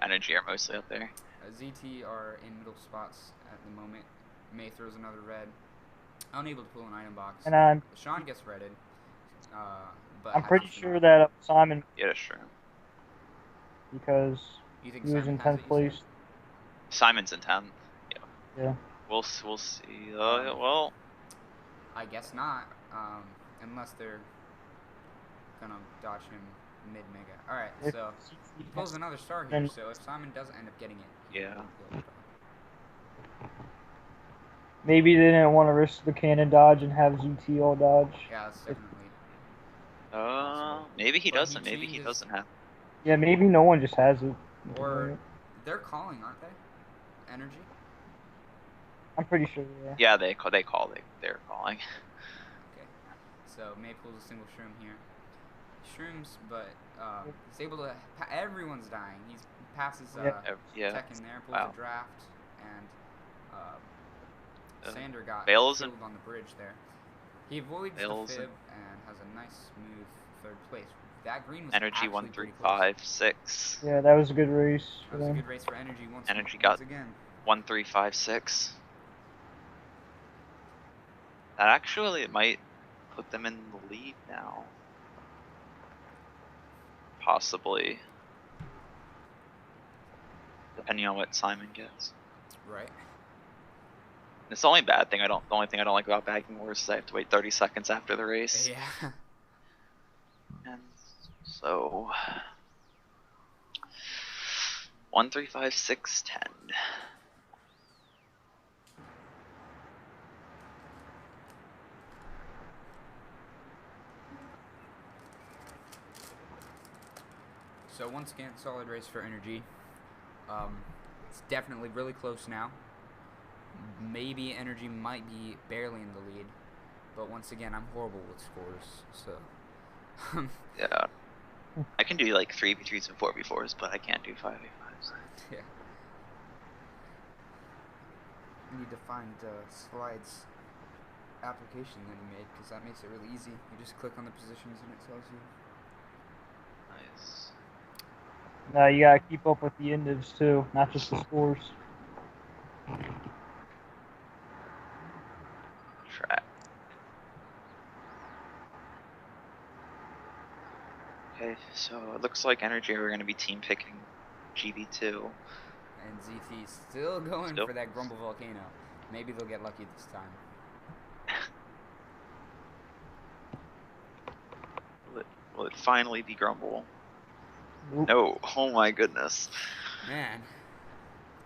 energy are mostly up there. ZT are in middle spots at the moment. May throws another red. Unable to pull an item box. And Sean gets redded. But I'm pretty sure that Simon. Yeah, that's true. Because he was in 10th place. Simon's in 10th. Yeah. We'll see. Well, I guess not. Unless they're gonna dodge him mid-mega. Alright, so he pulls another star here, so if Simon doesn't end up getting it, yeah. Maybe they didn't want to risk the cannon dodge and have ZT all dodge. Yeah, that's definitely. Maybe he doesn't. Maybe he doesn't have. Yeah, maybe no one just has it. Or they're calling, aren't they? Energy. I'm pretty sure. Yeah, they're calling. Okay, so May pulls a single shroom here. Shrooms, but he's able to. Everyone's dying. He passes Tekken there, pulls a draft, and Sander got killed on the bridge there. He avoids the fib and has a nice smooth 3rd place. That green was Energy 1356. Yeah, that was a good race. That was a good race for Energy once again. 1356. That actually might put them in the lead now. Possibly. Depending on what Simon gets. Right. It's the only bad thing the only thing I don't like about bagging wars is I have to wait 30 seconds after the race. Yeah. And so 135610. So once again, solid race for Energy. It's definitely really close now. Maybe Energy might be barely in the lead, but once again, I'm horrible with scores, so. Yeah. I can do like 3v3s and 4v4s, but I can't do 5v5s. Yeah. You need to find Slide's application that he made, because that makes it really easy. You just click on the positions and it tells you. Nice. No, you gotta keep up with the individs too, not just the scores. Track. Okay, so it looks like Energy are going to be team picking GB2. And ZT still going for that Grumble Volcano. Maybe they'll get lucky this time. Will it finally be Grumble? Nope. No. Oh my goodness. Man,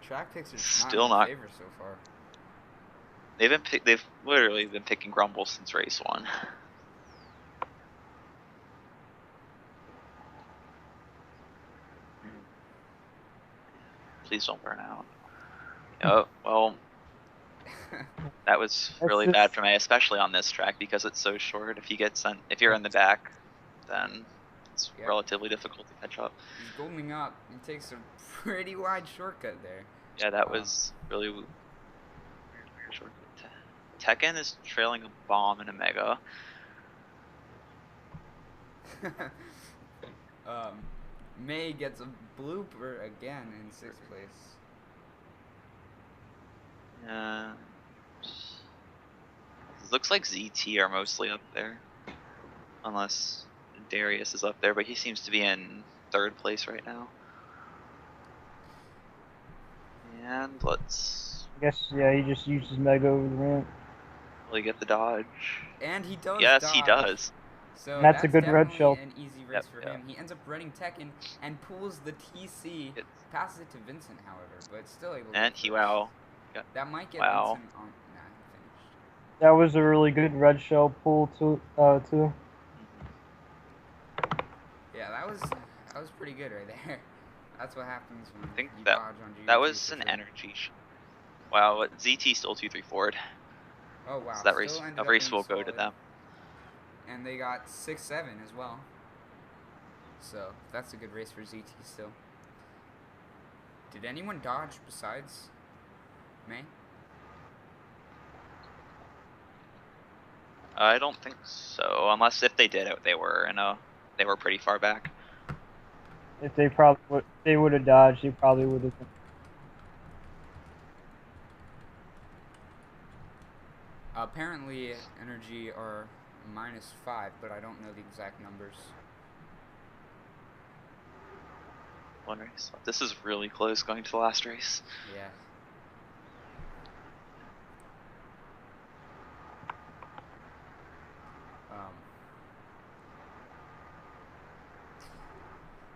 track picks are still not in favor so far. They've literally been picking Grumble since race 1. Please don't burn out. Oh, well, that was really bad for me, especially on this track because it's so short. If you're in the back, then it's relatively difficult to catch up. He's goldening up. He takes a pretty wide shortcut there. Yeah, that was really weird shortcut. Tekken is trailing a bomb and a mega. May gets a blooper again in 6th place. It looks like ZT are mostly up there. Unless Darius is up there, but he seems to be in 3rd place right now. And let's I guess, yeah, he just used his mega over the ramp. really get the dodge. And he does Yes, dodge. he does. So And that's a good red definitely shell. an easy race Yep, for yeah. him. He ends up running Tekken and pulls the TC. Passes it to Vincent, however, but still able to And get he, first. wow. That might get Wow. Vincent on. Nah, he finished. That was a really good red shell pull too. Yeah, that was pretty good right there. That's what happens when I think you that dodge on GT. that was an energy. Wow, but ZT still 2-3 forward. Oh wow! So that Still race, ended a up race being will go to solid. them. And they got 6-7 as well. So that's a good race for ZT still. Did anyone dodge besides May? I don't think so, unless if they did, they were pretty far back. If they would have dodged, they probably would have. Apparently, energy are -5, but I don't know the exact numbers. One race. This is really close going to the last race. Yeah.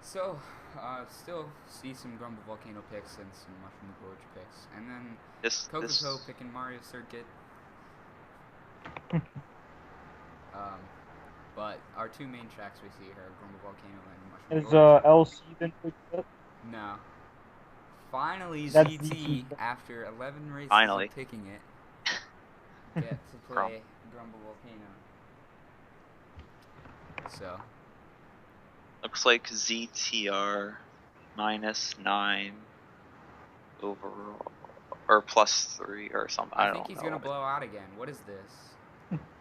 So, still see some Grumble Volcano picks and some Mushroom Gorge picks. And then Kokoto picking Mario Circuit. But our two main tracks we see here are Grumble Volcano and Mushroom Gorge. LC been picked up? No. Finally, That's ZT, after 11 races Finally. of picking it, get to play Grumble Volcano. So. Looks like ZTR -9 overall, or +3 or something. I don't know. I think he's gonna blow out again. What is this?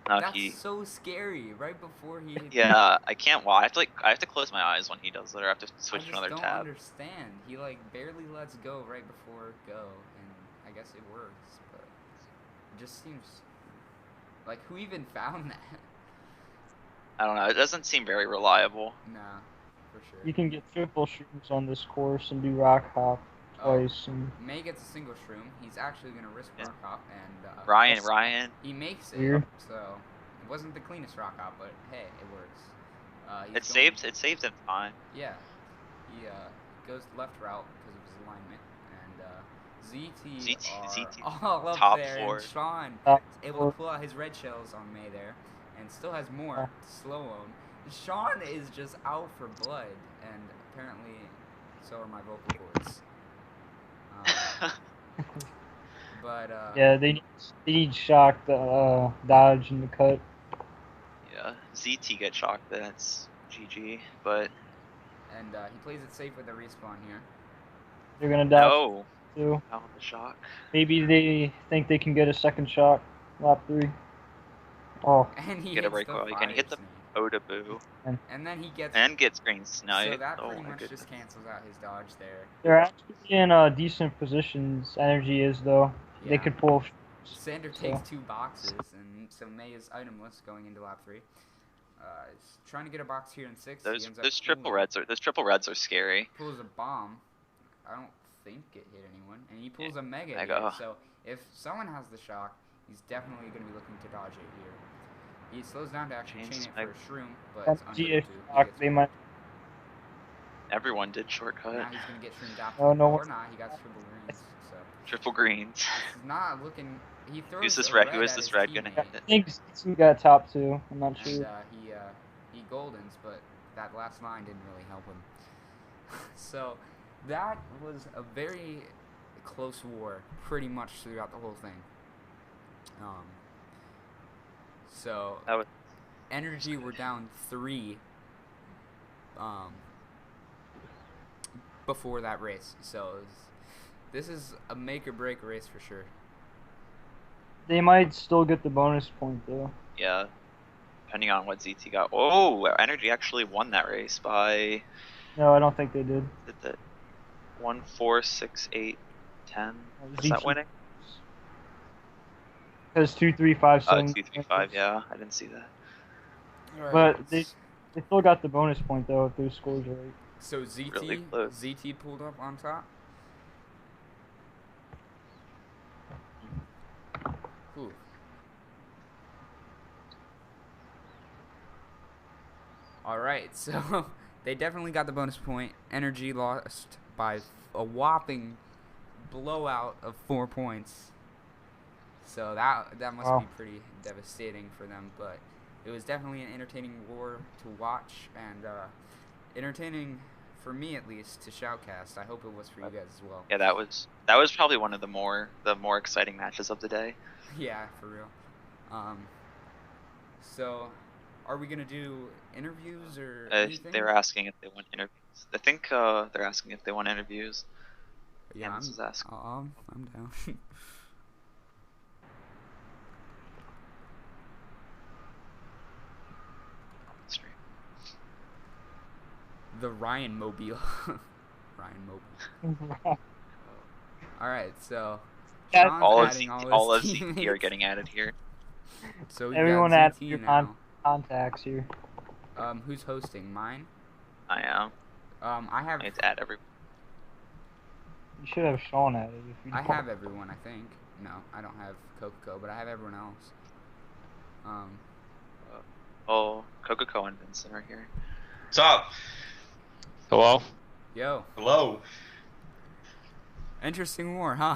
No, That's so scary. Right before he. Yeah, I can't. Well, I have to close my eyes when he does it, or I have to switch to another tab. I just don't understand. He like barely lets go right before go, and I guess it works, but it just seems like who even found that? I don't know. It doesn't seem very reliable. Nah, for sure. You can get triple shrooms on this course and do rock hop twice. And May gets a single shroom. He's actually gonna risk rock hop, and Ryan. He makes it. Weird. So it wasn't the cleanest rock hop, but hey, it works. It saved him time. Yeah. He goes left route because of his alignment, and ZT are all up top there. 4. And Sean is able to pull out his red shells on May there, and still has more to slow him. Sean is just out for blood, and apparently so are my vocal cords. But yeah, they need shock to dodge in the cut. Yeah, ZT get shocked. That's GG. But and he plays it safe with a respawn here. They're gonna dodge too. Out the shock. Maybe they think they can get a second shock. Lap 3. Oh. And he get a hits break. the Can hit the Odaboo. And then he gets green snipe. So that pretty much just cancels out his dodge there. They're actually in decent positions. Energy is though. Yeah. They could pull. Sander takes 2 boxes, and so May is itemless going into lap 3. He's trying to get a box here in 6. Those triple reds are scary. Pulls a bomb. I don't think it hit anyone, and he pulls a mega. Here, so if someone has the shock, he's definitely going to be looking to dodge it here. He slows down to actually chain it for a shroom, but it's under 2. They might. Everyone did shortcut. Now he's going to get shroomed after. Oh, no. Or not, he got triple greens. So. Triple greens. It's not looking. He throws Who's this red? Who is this red gonna hit? I think he got top 2. I'm not sure. And he goldens, but that last line didn't really help him. So that was a very close war, pretty much throughout the whole thing. So energy were down 3 before that race. So this is a make or break race for sure. They might still get the bonus point though. Yeah, depending on what ZT got. Oh, energy actually won that race by. No, I don't think they did. Did that 1, 4, 6, 8, 10? Is that winning? Because 2, 3, 5, 7. 2, 3, 5. Yeah, I didn't see that. But They still got the bonus point though if their scores are right. So ZT Really close. ZT pulled up on top. Ooh. All right, so they definitely got the bonus point. Energy lost by a whopping blowout of 4 points. So that must Wow. be pretty devastating for them, but it was definitely an entertaining war to watch and entertaining for me at least to shoutcast. I hope it was for you guys as well. Yeah, that was probably one of the more exciting matches of the day. Yeah, for real. So are we gonna do interviews or anything? They were asking if they want interviews. I think they're asking if they want interviews. Yeah, Hands is asking. I'm down. Stream. The Ryan Mobile. Ryan Mobile. All right, so Yeah, Sean's All of adding ZT, his all of ZT are teammates. getting added here. So we Everyone got adds ZT your now. contacts here. Who's hosting? Mine. I am. I have. I need to add everyone. You should have Sean added if you I don't. have everyone. I think. No, I don't have Coco, but I have everyone else. Oh, Coco and Vincent are here. What's up? Hello? Yo, Hello. interesting war, huh?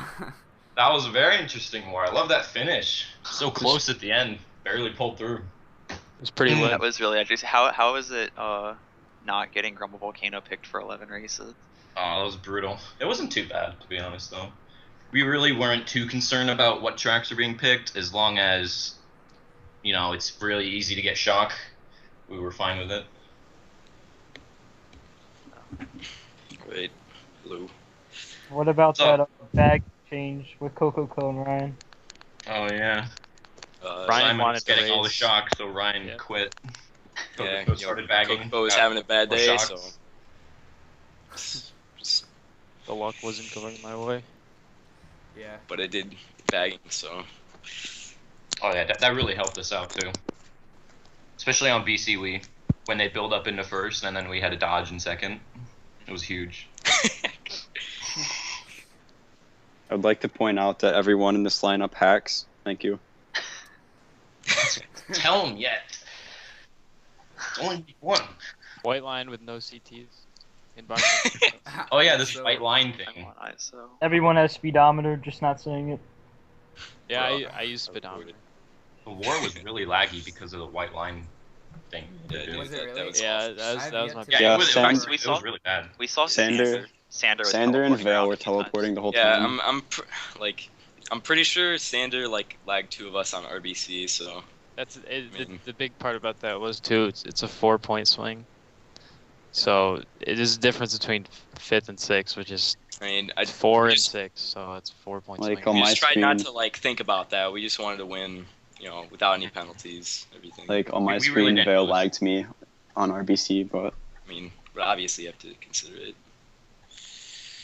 That was a very interesting war. I love that finish. So close at the end. Barely pulled through. It was pretty lit. That was really interesting. How is it not getting Grumble Volcano picked for 11 races? Oh, that was brutal. It wasn't too bad, to be honest, though. We really weren't too concerned about what tracks are being picked, as long as, you know, it's really easy to get shock. We were fine with it. Great. Blue. What about So- that bag change with Coco and Ryan? Oh, yeah. Ryan Simon wanted was to getting all the race. shock, so Ryan Yeah. quit. Yeah, Coco started bagging. Coco was got having a bad more day, shocks. so. The luck wasn't going my way. Yeah. But I did bagging, so. Oh, yeah, that really helped us out, too. Especially on BC Wii, when they build up into first, and then we had to dodge in second. It was huge. I'd like to point out that everyone in this lineup hacks. Thank you. Tell him yet. It's only one. White line with no CTs. In box. Oh yeah, this So- white line I'm thing. on ISO. Everyone has speedometer, just not saying it. Yeah, I used speedometer. The war was really laggy because of the white line thing. Yeah, dude, Was it that really? was Yeah, awesome. that I've was yet my to- Yeah, Yeah, it was, Sam- it was really bad. We saw Sander Sander was and teleporting Vale around were a few times. teleporting the whole Yeah, time. I'm pretty sure Sander lagged two of us on RBC, so. That's it, mean- the big part about that was too. It's a 4-point swing. So it is the difference between 5th and 6th, which is I mean, 4 and just- 6. So it's 4-point Like, swing. on we my just tried not screen- to think about that. We just wanted to win, without any penalties, everything. Like on my We really screen, didn't Vale lose. lagged me on RBC, but I mean, but obviously you have to consider it.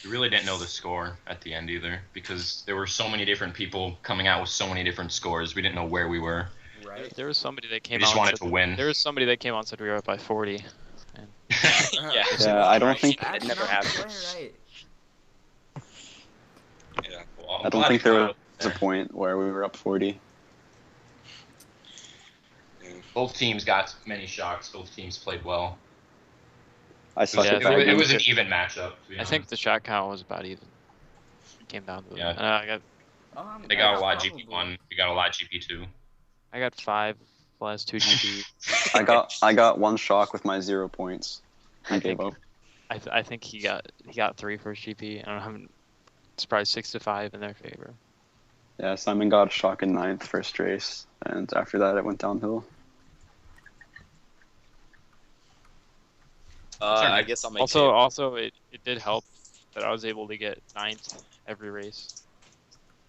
We really didn't know the score at the end either because there were so many different people coming out with so many different scores. We didn't know where we were. Right. There was somebody that We came just out. wanted and to said, win. There was somebody that came out and said we were up by 40. Yeah, yeah, I don't right. think That That's never not happened. quite right. Yeah. Well, I'm I don't glad think it there came was out a there. point where we were up 40. Both teams got many shots. Both teams played well. I suck Yeah, at It bagging. was an even matchup. To be I honest. think the shot count was about even. It came down to it. Yeah. I They got a that's lot probably- GP1. We got a lot GP2. got 5 plus 2 GP. I got one shock with my 0 points. I I gave think- up. I think he got 3 for his GP. I don't know. It's probably 6-5 in their favor. Yeah, Simon got a shock in 9th first race, and after that it went downhill. I guess I'll make Also, it did help that I was able to get 9th every race.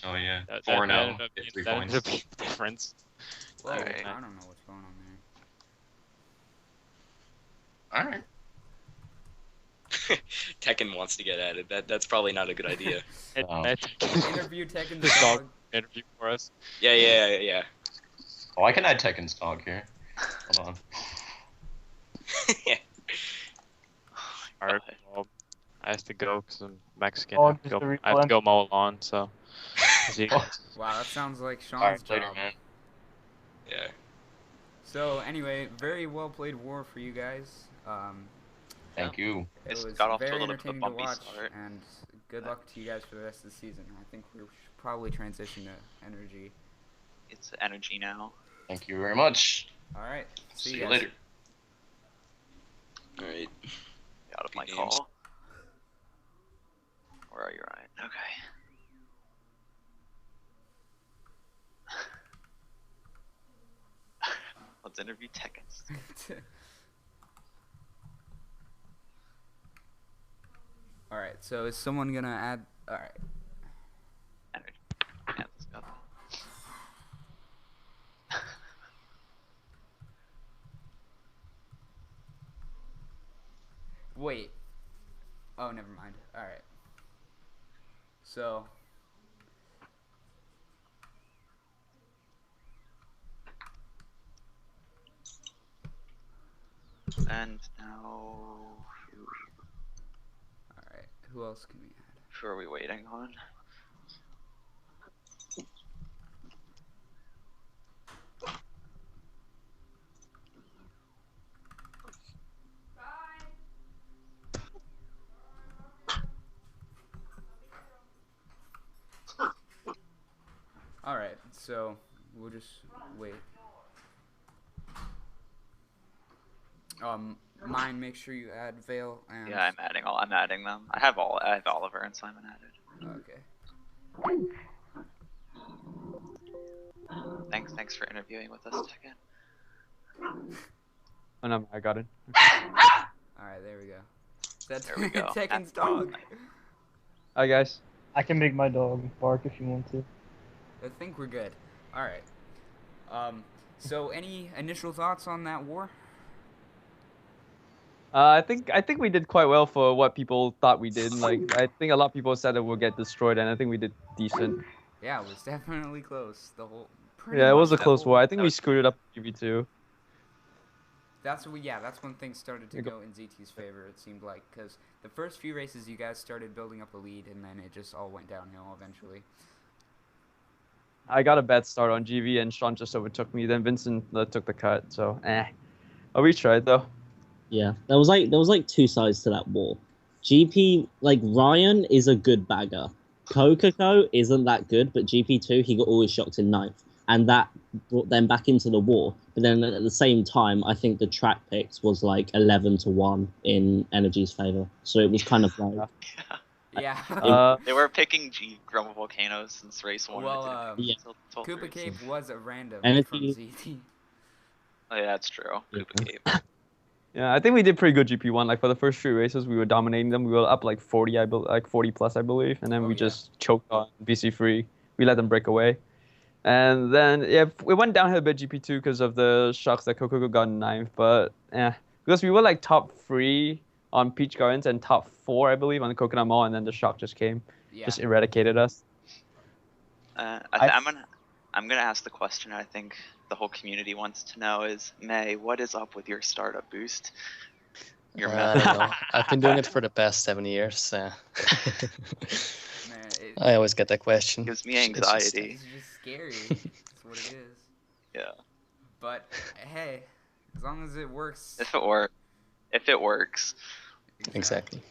Oh yeah, That 4-0. ended up Get being- 3 that points. ended up being the difference. Whoa, Alright. I don't know what's going on there. All right. Tekken wants to get added. That's probably not a good idea. Oh. Interview Tekken the The dog. dog. Interview for us. Yeah. Oh, I can add Tekken's dog here. Hold on. Yeah. Alright, well, I have to go because I'm Mexican. Oh, just the I have to replay. go mow a lawn, so. See you guys. Wow, that sounds like Sean's Alright, job. later, man. Yeah. So anyway, very well played war for you guys. Thank you. It Just was got off to a very little bit of a entertaining to bumpy watch, start. and good luck to you guys for the rest of the season. I think we should probably transition to energy. It's energy now. Thank you very much. All right, See you you guys. later. All right. Out of my Good games. call. Where are you, Ryan? Okay. Let's interview Tekkens. All right, so is someone gonna add? All right. Energy. Yeah, let's go. Wait. Oh, never mind. All right. So. And now, All right. Who else can we add? who are we waiting on? All right. So we'll just wait. Mine. Make sure you add Vale and. Yeah, I'm adding them. I have Oliver and Simon added. Okay. Thanks for interviewing with us, Tekken. Oh no, I got it. All right. There we go. That's There we go. Tekken's dog. Hi guys. I can make my dog bark if you want to. I think we're good. All right. So any initial thoughts on that war? I think we did quite well for what people thought we did. Like I think a lot of people said it would get destroyed, and I think we did decent. Yeah, it was definitely close. The whole. Yeah, it was a much the close whole- war. I think we screwed it up in GV2. That's when things started to go in ZT's favor. It seemed like because the first few races you guys started building up a lead, and then it just all went downhill eventually. I got a bad start on GV, and Sean just overtook me. Then Vincent took the cut. So Oh, we tried though. Yeah, there was like two sides to that war. GP, like Ryan is a good bagger. Coco isn't that good, but GP2 he got always shocked in ninth, and that brought them back into the war. But then at the same time, I think the track picks was like 11-1 in Energy's favor. So it was kind of like Yeah. They were picking Grumble Volcanoes since race 1. Well, Yeah. Koopa race. Cape was a random And if from you- ZT. Oh yeah, that's true. Yeah. Koopa Cape. Yeah, I think we did pretty good GP1. Like for the first 3 races, we were dominating them. We were up like 40, like 40 plus, I believe, and then we just choked on BC3. We let them break away, and then we went downhill a bit GP2 because of the shocks that Coco got in 9th. But because we were like top 3 on Peach Gardens and top 4, I believe, on the Coconut Mall, and then the shock just came, just eradicated us. I'm gonna ask the question I think the whole community wants to know is, May, what is up with your startup boost? Your I method. don't know. I've been doing it for the past 7 years. Man, I always get that question. Gives me It's just- anxiety. It's just scary. That's what it is. Yeah. But hey, as long as it works. If it works. Exactly.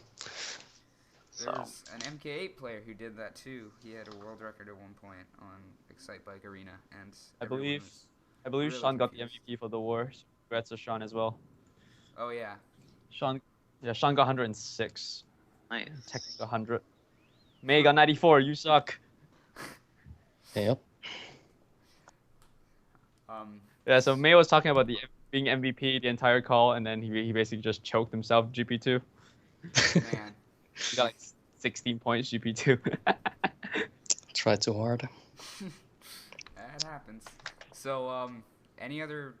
So There's an MK8 player who did that too. He had a world record at one point on Excite Bike Arena, and I everyone believe was really Sean got the confused. MVP for the war. Congrats to Sean as well. Oh yeah. Sean got 106. nice. Technically 100. May got 94. You suck. Yep. Yeah, so May was talking about being MVP the entire call, and then he basically just choked himself GP2. Man. He got like 16 points GP2. Try too hard. That happens. So any other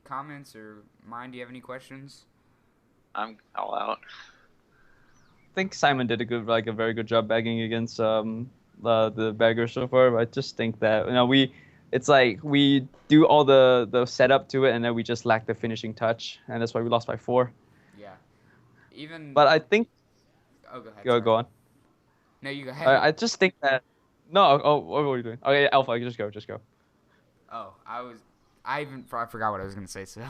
comments or do you have any questions? I'm all out. I think Simon did a very good job bagging against the baggers so far. But I just think that it's like we do all the setup to it, and then we just lack the finishing touch, and that's why we lost by 4. Yeah. Even. But I think Oh, go ahead. go sorry. on. No, you go ahead. I just think that no. Oh, what were you doing? Okay, Alpha, just go. Oh, I forgot what I was gonna say. So.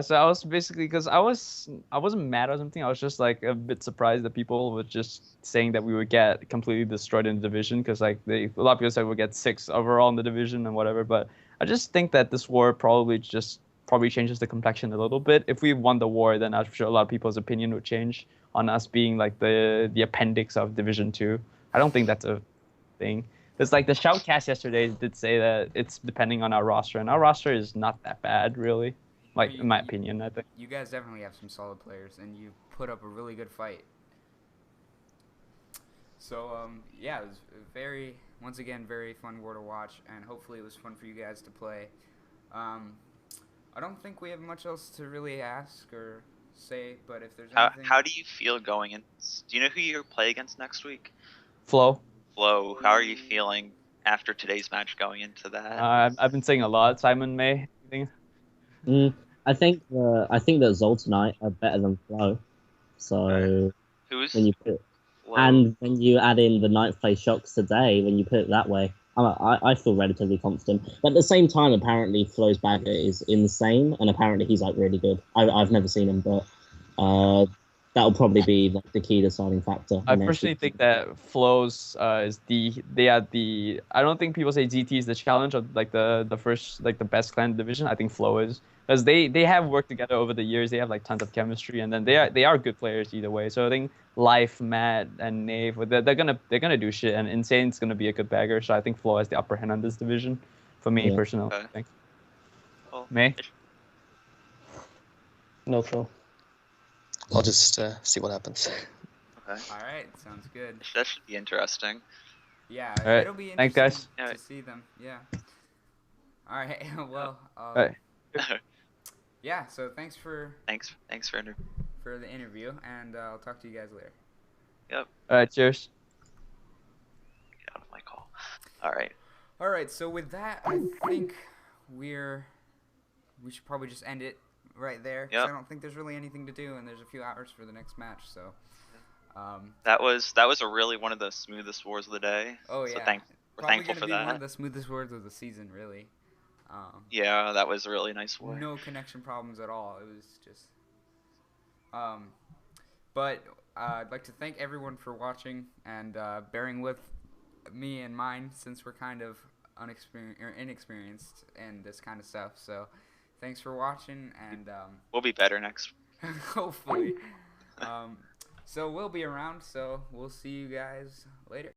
So I was basically because I wasn't mad or something. I was just like a bit surprised that people were just saying that we would get completely destroyed in the division because like a lot of people said we'd get 6 overall in the division and whatever. But I just think that this war probably changes the complexion a little bit. If we won the war, then I'm sure a lot of people's opinion would change on us being like the appendix of Division 2. I don't think that's a thing. It's like the shoutcast yesterday did say that it's depending on our roster, and our roster is not that bad really. Like, in my opinion, I think. You guys definitely have some solid players, and you put up a really good fight. So, yeah, it was once again, very fun war to watch, and hopefully it was fun for you guys to play. I don't think we have much else to really ask or say, but if there's anything... How do you feel going in? Do you know who you play against next week? Flo. How are you feeling after today's match going into that? I've been saying a lot. Simon May. I think that Zultanite are better than Flow. So Who's when you put Flo? and when you add in the 9th place shocks today, when you put it that way, I feel relatively confident. But at the same time, apparently Flo's bagger is insane, and apparently he's like really good. I've never seen him, but that'll probably be like the key deciding factor. I personally think that Flo's I don't think people say GT is the challenge of like the first like the best clan division. I think Flo is, because they have worked together over the years. They have like tons of chemistry, and then they are good players either way. So I think Life, Matt, and Nave, they're gonna do shit, and Insane's gonna be a good bagger. So I think Flo has the upper hand on this division, for me personally. Okay. I think. Well, May? No pro. I'll just see what happens. Okay. All right, sounds good. That should be interesting. Yeah, All right. it'll be Thanks, interesting guys. to see them. Yeah. All right. Well. All right. Yeah. So thanks for for the interview, and I'll talk to you guys later. Yep. All right. Cheers. Get out of my call. All right. All right. So with that, I think we should probably just end it right there. 'Cause I don't think there's really anything to do, and there's a few hours for the next match. So. That was a really one of the smoothest wars of the day. Oh yeah. So we're thankful for that. One of the smoothest wars of the season, really. Yeah, that was a really nice war. No connection problems at all. It was just. But I'd like to thank everyone for watching and bearing with me and mine, since we're kind of inexperienced in this kind of stuff. So, thanks for watching, and we'll be better next. Hopefully. So we'll be around. So we'll see you guys later.